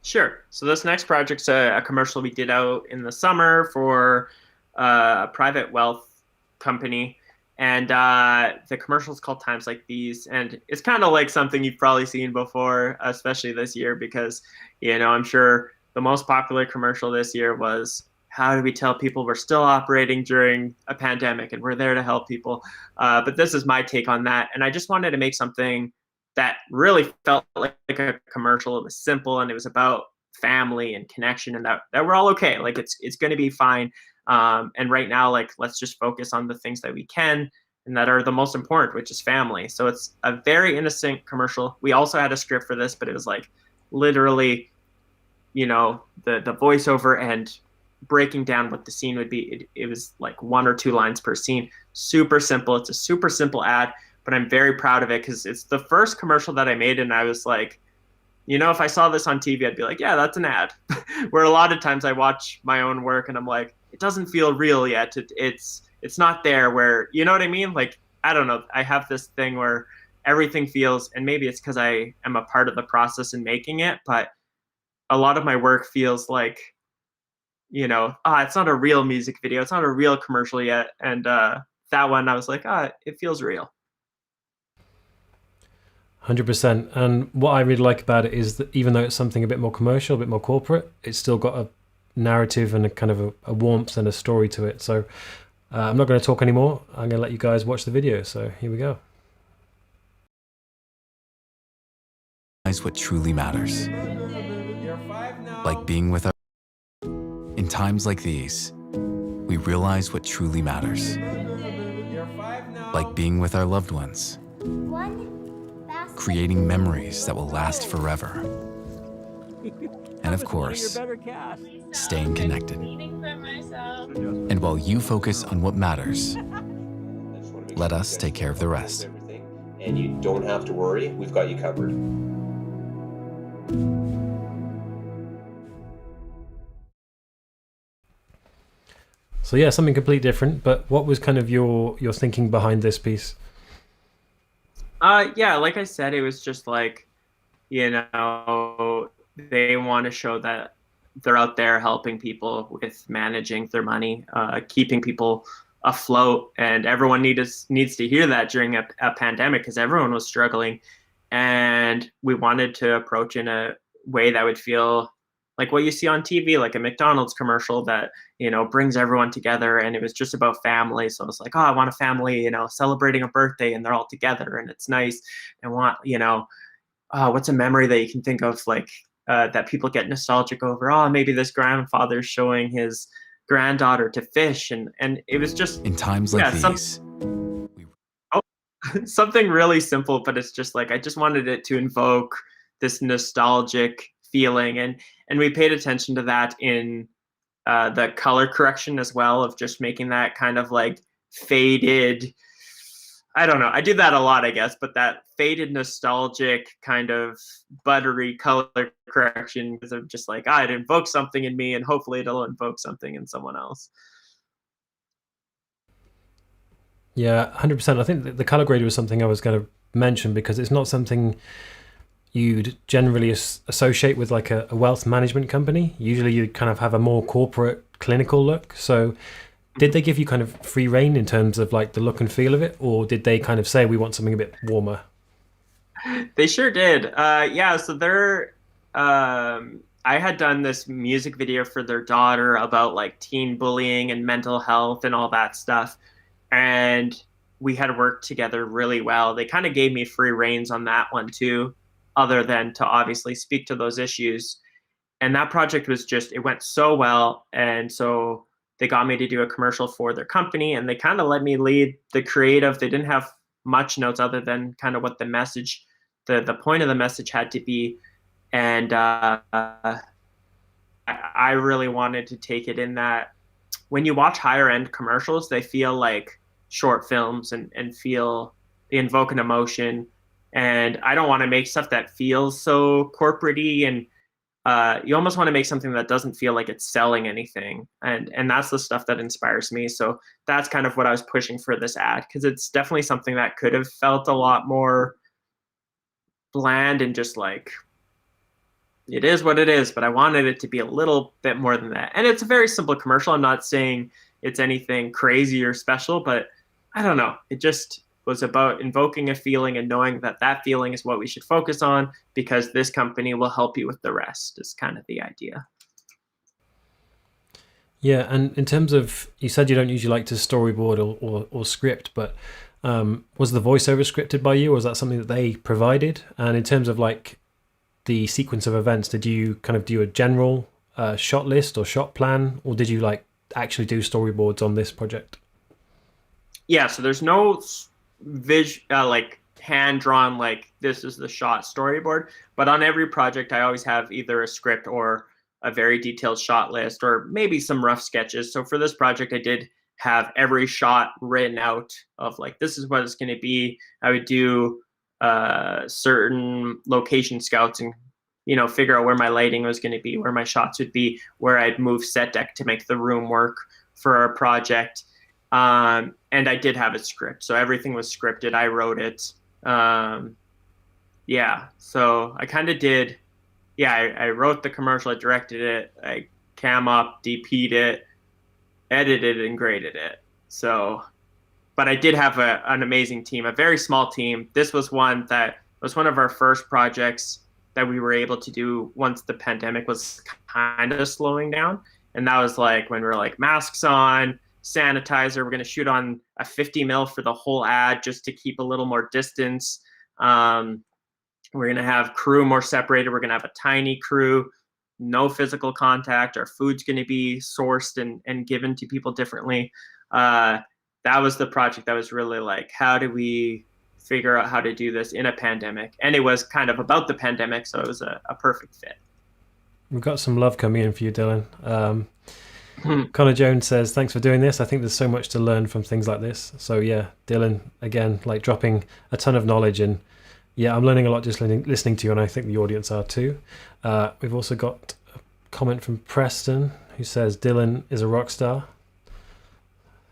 Sure. So this next project's a commercial we did out in the summer for a private wealth company. And the commercial is called Times Like These. And it's kind of like something you've probably seen before, especially this year, because, I'm sure the most popular commercial this year was, how do we tell people we're still operating during a pandemic and we're there to help people? But this is my take on that. And I just wanted to make something that really felt like a commercial. It was simple and it was about family and connection, and that we're all okay. Like it's going to be fine. And right now, like, let's just focus on the things that we can and that are the most important, which is family. So it's a very innocent commercial. We also had a script for this, but it was like literally, the voiceover and breaking down what the scene would be. It was like 1 or 2 lines per scene. Super simple. It's a super simple ad, but I'm very proud of it because it's the first commercial that I made, and I was like, if I saw this on TV, I'd be like, yeah, that's an ad. Where a lot of times I watch my own work and I'm like, it doesn't feel real yet. It's not there where, you know what I mean? Like, I don't know. I have this thing where everything feels, and maybe it's because I am a part of the process in making it, but a lot of my work feels like, it's not a real music video. It's not a real commercial yet. And that one, I was like, it feels real. 100%. And what I really like about it is that even though it's something a bit more commercial, a bit more corporate, it's still got a narrative and a kind of a warmth and a story to it. So I'm not going to talk anymore. I'm going to let you guys watch the video. So here we go. What truly matters. Like being with our... In times like these, we realize what truly matters. Like being with our loved ones. Creating memories that will last forever. And of course, staying connected. And while you focus on what matters, let us take care of the rest. And you don't have to worry, we've got you covered. So yeah, something completely different. But what was kind of your thinking behind this piece? Yeah, like I said, it was just like, you know, they want to show that they're out there helping people with managing their money, keeping people afloat, and everyone needs to hear that during a pandemic because everyone was struggling. And we wanted to approach in a way that would feel like what you see on TV, like a McDonald's commercial that, you know, brings everyone together. And it was just about family. So it's like, oh, I want a family, you know, celebrating a birthday and they're all together and it's nice. And want, you know, what's a memory that you can think of, like that people get nostalgic over? Oh, maybe this grandfather's showing his granddaughter to fish. And it was just in times like these. Something really simple, but it's just like I just wanted it to invoke this nostalgic feeling, and we paid attention to that in the color correction as well, of just making that kind of like faded. I don't know. I do that a lot, I guess, but that faded, nostalgic kind of buttery color correction, because I'm just like, it invokes something in me, and hopefully it'll invoke something in someone else. Yeah, 100%. I think the color grade was something I was going to mention because it's not something you'd generally associate with like a wealth management company. Usually you'd kind of have a more corporate, clinical look. So did they give you kind of free rein in terms of like the look and feel of it, or did they kind of say we want something a bit warmer? They sure did. Yeah, so they're I had done this music video for their daughter about like teen bullying and mental health and all that stuff. And we had worked together really well. They kind of gave me free reins on that one too, other than to obviously speak to those issues. And that project was just, it went so well. And so they got me to do a commercial for their company, and they kind of let me lead the creative. They didn't have much notes other than kind of what the message, the point of the message had to be. And I really wanted to take it in that when you watch higher end commercials, they feel like short films and they invoke an emotion. And I don't want to make stuff that feels so corporate-y, and you almost want to make something that doesn't feel like it's selling anything. And that's the stuff that inspires me. So that's kind of what I was pushing for this ad, because it's definitely something that could have felt a lot more bland and just like, it is what it is, but I wanted it to be a little bit more than that. And it's a very simple commercial. I'm not saying it's anything crazy or special, but I don't know. It just was about invoking a feeling and knowing that that feeling is what we should focus on, because this company will help you with the rest, is kind of the idea. Yeah, and in terms of, you said you don't usually like to storyboard or script, but was the voiceover scripted by you, or was that something that they provided? And in terms of like the sequence of events, did you kind of do a general shot list or shot plan, or did you like actually do storyboards on this project? Yeah, so there's no like hand-drawn, like this is the shot storyboard, but on every project I always have either a script or a very detailed shot list, or maybe some rough sketches. So for this project I did have every shot written out of like, this is what it's going to be. I would do certain location scouts and, you know, figure out where my lighting was going to be, where my shots would be, where I'd move set deck to make the room work for our project. And I did have a script, so everything was scripted. I wrote it. Yeah, so I kind of did. Yeah, I wrote the commercial, I directed it, I cam up, DP'd it, edited and graded it. So, but I did have an amazing team, a very small team. This was one that was one of our first projects that we were able to do once the pandemic was kind of slowing down. And that was like when we were like masks on, sanitizer. We're going to shoot on a 50 mil for the whole ad just to keep a little more distance. We're going to have crew more separated. We're going to have a tiny crew, no physical contact. Our food's going to be sourced and given to people differently. That was the project that was really like, how do we figure out how to do this in a pandemic? And it was kind of about the pandemic, so it was a perfect fit. We've got some love coming in for you, Dylan. Connor Jones says, thanks for doing this. I think there's so much to learn from things like this. So yeah, Dylan, again, like dropping a ton of knowledge, and yeah, I'm learning a lot just listening to you, and I think the audience are too. We've also got a comment from Preston who says, Dylan is a rock star.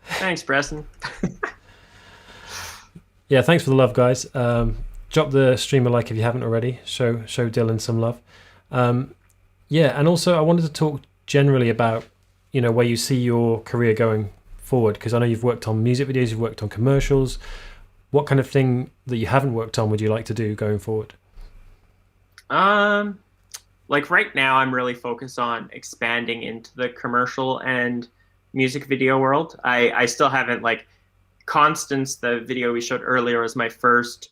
Thanks, Preston. Yeah, thanks for the love, guys. Drop the stream a like if you haven't already. Show Dylan some love. Yeah, and also I wanted to talk generally about, where you see your career going forward, because I know you've worked on music videos, you've worked on commercials. What kind of thing that you haven't worked on would you like to do going forward? Like right now, I'm really focused on expanding into the commercial and music video world. I still haven't, like, Constance, the video we showed earlier, was my first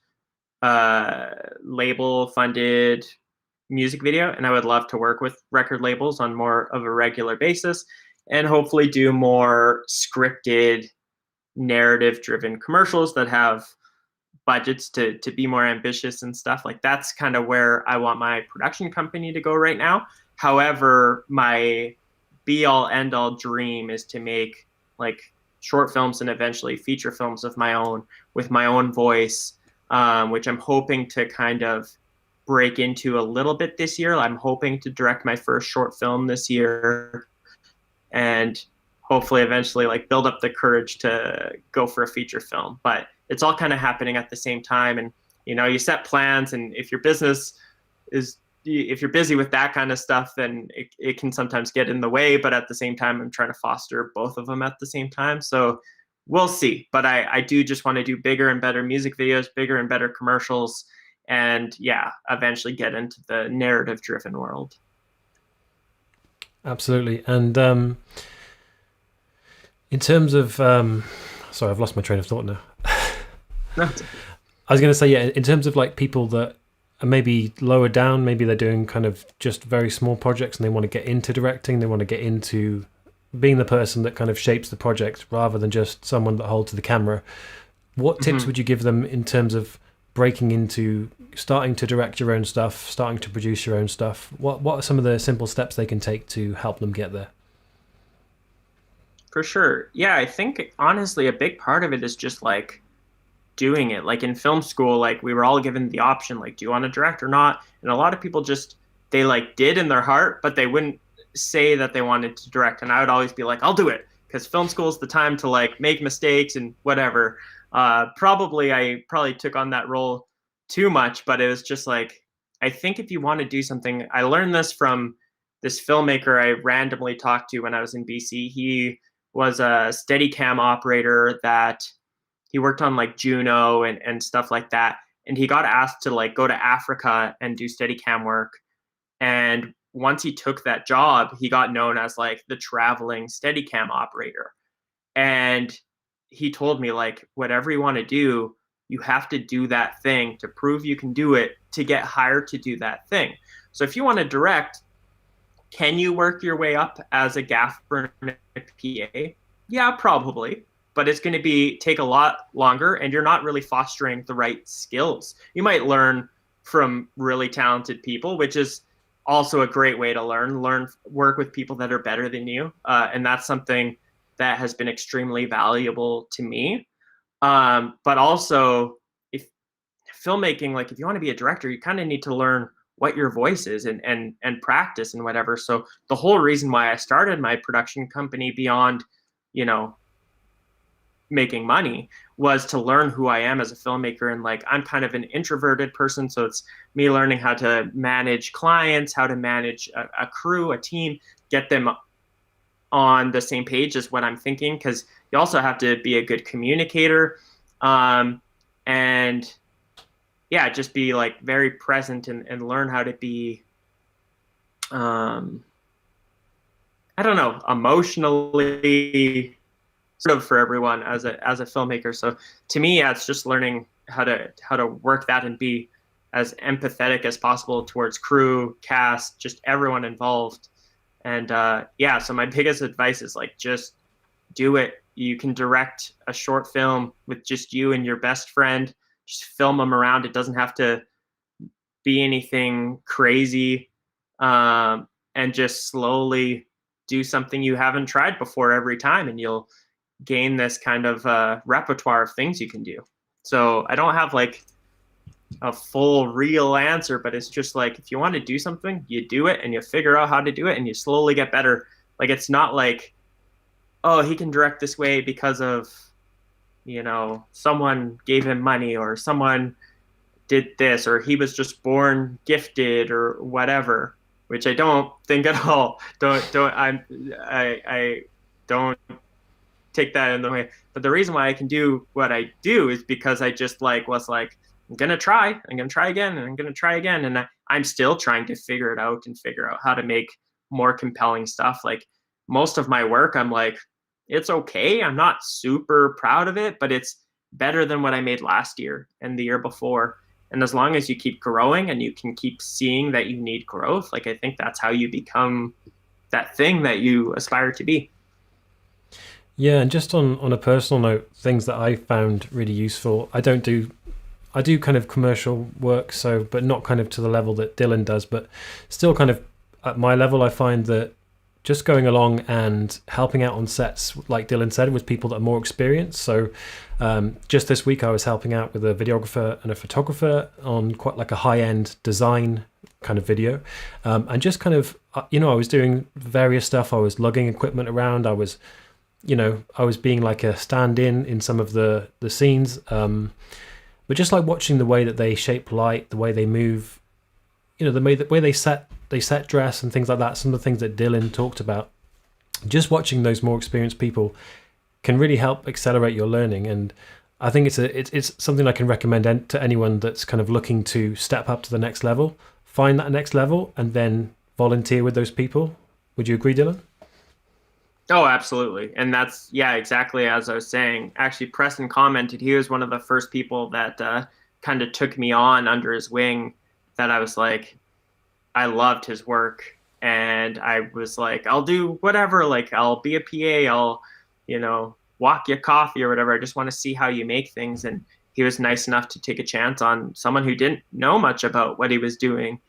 label funded music video, and I would love to work with record labels on more of a regular basis and hopefully do more scripted, narrative driven commercials that have budgets to be more ambitious and stuff. Like, that's kind of where I want my production company to go right now. However, my be all end all dream is to make like short films and eventually feature films of my own with my own voice, which I'm hoping to kind of break into a little bit this year. I'm hoping to direct my first short film this year and hopefully eventually like build up the courage to go for a feature film. But it's all kind of happening at the same time. And, you set plans, and if your business if you're busy with that kind of stuff, then it can sometimes get in the way. But at the same time, I'm trying to foster both of them at the same time. So we'll see. But I do just want to do bigger and better music videos, bigger and better commercials, and yeah, eventually get into the narrative driven world. Absolutely. And in terms of, sorry, I've lost my train of thought now. I was going to say, yeah, in terms of like people that are maybe lower down, maybe they're doing kind of just very small projects and they want to get into directing, they want to get into being the person that kind of shapes the project rather than just someone that holds the camera. What tips would you give them in terms of breaking into starting to direct your own stuff, starting to produce your own stuff? What are some of the simple steps they can take to help them get there? For sure. Yeah, I think honestly a big part of it is just like doing it. Like in film school, like we were all given the option, like, do you want to direct or not? And a lot of people just, they like did in their heart, but they wouldn't say that they wanted to direct. And I would always be like, I'll do it, because film school is the time to like make mistakes and whatever. I probably took on that role too much, but it was just like, I think if you want to do something, I learned this from this filmmaker I randomly talked to when I was in BC. He was a Steadicam operator that he worked on like Juno and stuff like that. And he got asked to like go to Africa and do Steadicam work. And once he took that job, he got known as like the traveling Steadicam operator. And he told me, like, whatever you want to do, you have to do that thing to prove you can do it to get hired to do that thing. So if you want to direct, can you work your way up as a gaffer and a PA? Yeah, probably. But it's going to take a lot longer, and you're not really fostering the right skills. You might learn from really talented people, which is also a great way to work with people that are better than you. And that's something that has been extremely valuable to me. But also, if filmmaking, like if you want to be a director, you kind of need to learn what your voice is and practice and whatever. So the whole reason why I started my production company beyond, making money was to learn who I am as a filmmaker. And like, I'm kind of an introverted person. So it's me learning how to manage clients, how to manage a crew, a team, get them on the same page as what I'm thinking. Because you also have to be a good communicator. And yeah, just be like very present and learn how to be, um, I don't know, emotionally sort of for everyone as a filmmaker. So to me, yeah, it's just learning how to work that and be as empathetic as possible towards crew, cast, just everyone involved. And yeah, so my biggest advice is like just do it. You can direct a short film with just you and your best friend. Just film them around. It doesn't have to be anything crazy, and just slowly do something you haven't tried before every time, and you'll gain this kind of repertoire of things you can do. So I don't have like a full real answer, but it's just like if you want to do something, you do it and you figure out how to do it and you slowly get better. Like it's not like, oh, he can direct this way because of, someone gave him money or someone did this or he was just born gifted or whatever, which I don't think at all. I don't take that in the way. But the reason why I can do what I do is because I just was like, I'm going to try again, and I'm going to try again. And I'm still trying to figure it out and figure out how to make more compelling stuff. Like most of my work, I'm like, it's okay. I'm not super proud of it, but it's better than what I made last year and the year before. And as long as you keep growing and you can keep seeing that you need growth, like I think that's how you become that thing that you aspire to be. Yeah, and just on a personal note, things that I found really useful. I do kind of commercial work, but not kind of to the level that Dylan does, but still kind of at my level, I find that just going along and helping out on sets, like Dylan said, with people that are more experienced. So just this week, I was helping out with a videographer and a photographer on quite like a high-end design kind of video. And just kind of, I was doing various stuff. I was lugging equipment around. I was being like a stand-in in some of the scenes. But just like watching the way that they shape light, the way they move, the way they set dress and things like that, some of the things that Dylan talked about, just watching those more experienced people can really help accelerate your learning. And I think it's something I can recommend to anyone that's kind of looking to step up to the next level, find that next level, and then volunteer with those people. Would you agree, Dylan? Oh, absolutely. And that's, yeah, exactly as I was saying. Actually, Preston commented he was one of the first people that kind of took me on under his wing, that I was like, I loved his work. And I was like, I'll do whatever. Like, I'll be a PA. I'll, walk you coffee or whatever. I just want to see how you make things. And he was nice enough to take a chance on someone who didn't know much about what he was doing.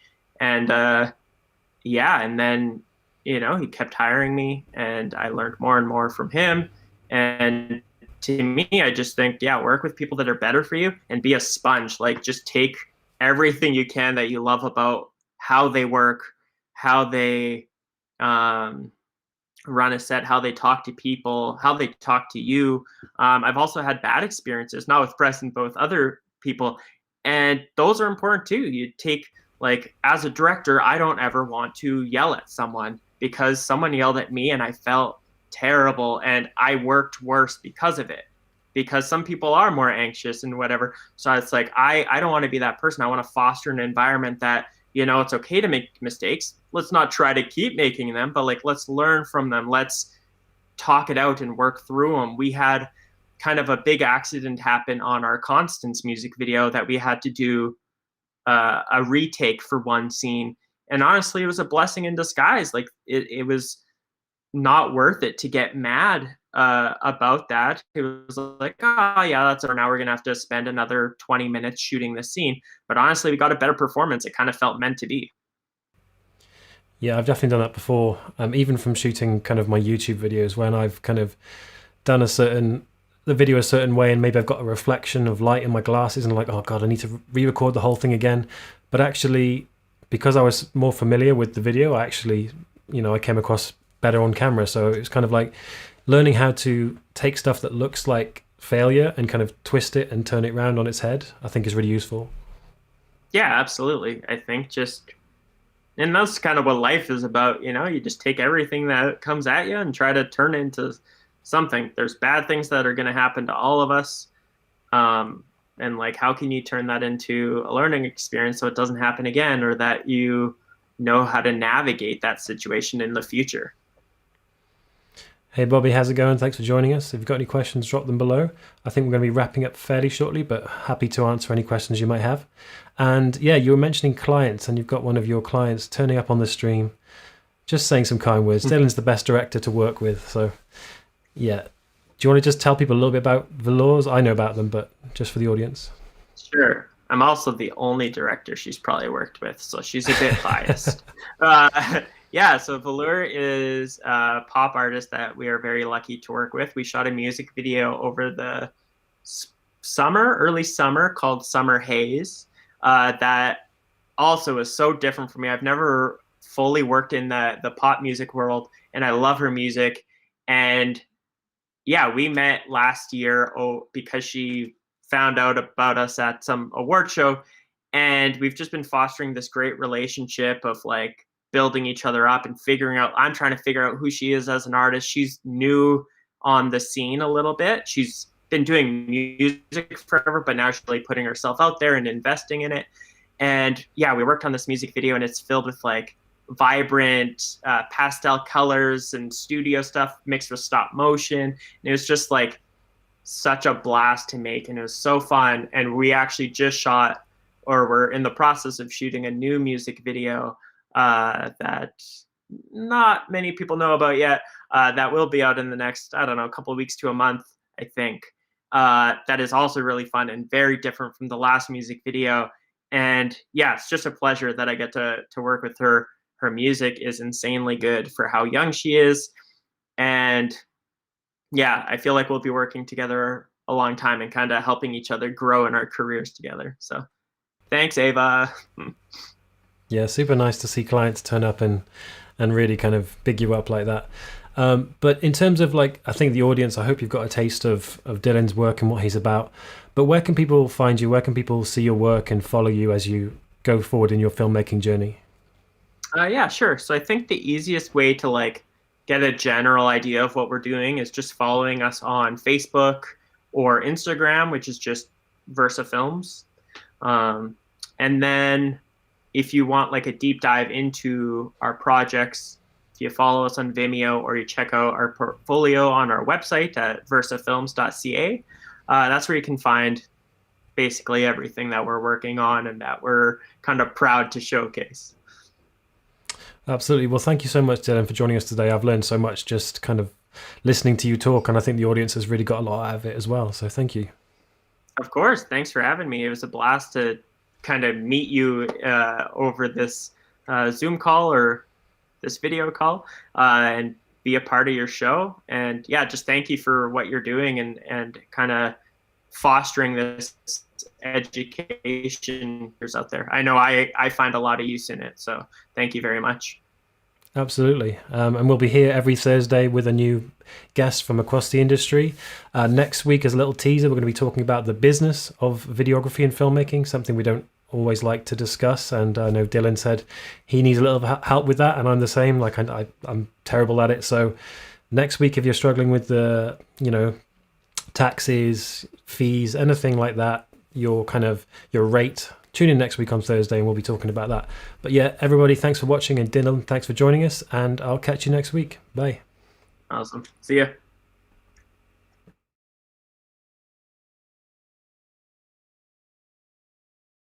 And yeah, and then he kept hiring me and I learned more and more from him. And to me, I just think, yeah, work with people that are better for you and be a sponge. Like just take everything you can that you love about how they work, how they run a set, how they talk to people, how they talk to you. I've also had bad experiences, not with Preston, but with other people. And those are important too. You take, like, as a director, I don't ever want to yell at someone because someone yelled at me and I felt terrible and I worked worse because of it, because some people are more anxious and whatever. So it's like, I don't want to be that person. I want to foster an environment that, it's okay to make mistakes. Let's not try to keep making them, but like, let's learn from them. Let's talk it out and work through them. We had kind of a big accident happen on our Constance music video that we had to do a retake for one scene. And honestly, it was a blessing in disguise. Like it was not worth it to get mad about that. It was like, oh yeah, that's over. Now we're gonna have to spend another 20 minutes shooting this scene. But honestly, we got a better performance. It kind of felt meant to be. Yeah, I've definitely done that before. Even from shooting kind of my YouTube videos, when I've kind of done the video a certain way, and maybe I've got a reflection of light in my glasses, and I'm like, oh god, I need to re-record the whole thing again. But actually, because I was more familiar with the video, I actually, I came across better on camera. So it's kind of like learning how to take stuff that looks like failure and kind of twist it and turn it around on its head, I think is really useful. Yeah, absolutely. I think and that's kind of what life is about. You just take everything that comes at you and try to turn it into something. There's bad things that are going to happen to all of us. and like how can you turn that into a learning experience so it doesn't happen again, or that you know how to navigate that situation in the future. Hey Bobby, how's it going? Thanks for joining us. If you've got any questions, drop them below. I think we're going to be wrapping up fairly shortly, but happy to answer any questions you might have. And yeah, you were mentioning clients, and you've got one of your clients turning up on the stream, just saying some kind words. Dylan's the best director to work with, so yeah. Do you want to just tell people a little bit about Velours? I know about them, but just for the audience. Sure. I'm also the only director she's probably worked with, so she's a bit biased. Yeah, so Velour is a pop artist that we are very lucky to work with. We shot a music video over the early summer, called Summer Haze. That also is so different for me. I've never fully worked in the pop music world, and I love her music. And yeah, we met last year because she found out about us at some award show, and we've just been fostering this great relationship of like building each other up and I'm trying to figure out who she is as an artist. She's new on the scene a little bit. She's been doing music forever, but now she's really putting herself out there and investing in it. And yeah, we worked on this music video, and it's filled with like vibrant pastel colors and studio stuff mixed with stop motion. And it was just like such a blast to make, and it was so fun. And we actually just shot, or we're in the process of shooting, a new music video that not many people know about yet, that will be out in the next, I don't know, a couple of weeks to a month, I think. That is also really fun and very different from the last music video. And yeah, it's just a pleasure that I get to work with her. Her music is insanely good for how young she is. And yeah, I feel like we'll be working together a long time and kind of helping each other grow in our careers together. So thanks, Ava. Yeah, super nice to see clients turn up and really kind of big you up like that. But in terms of like, I think the audience, I hope you've got a taste of Dylan's work and what he's about. But where can people find you? Where can people see your work and follow you as you go forward in your filmmaking journey? Yeah, sure. So I think the easiest way to like get a general idea of what we're doing is just following us on Facebook or Instagram, which is just Versa Films. And then if you want like a deep dive into our projects, if you follow us on Vimeo or you check out our portfolio on our website at versafilms.ca, that's where you can find basically everything that we're working on and that we're kind of proud to showcase. Absolutely. Well, thank you so much, Dylan, for joining us today. I've learned so much just kind of listening to you talk, and I think the audience has really got a lot out of it as well. So thank you. Of course. Thanks for having me. It was a blast to kind of meet you over this Zoom call or this video call and be a part of your show. And yeah, just thank you for what you're doing and kind of fostering this education out there. I know I find a lot of use in it. So thank you very much. Absolutely. And we'll be here every Thursday with a new guest from across the industry. Next week, as a little teaser, we're going to be talking about the business of videography and filmmaking, something we don't always like to discuss. And I know Dylan said he needs a little help with that, and I'm the same. Like I'm terrible at it. So next week, if you're struggling with the, taxes, fees, anything like that, your rate, tune in next week on Thursday and we'll be talking about that. But yeah, everybody, thanks for watching, and Dylan, thanks for joining us, and I'll catch you next week. Bye. Awesome. See ya.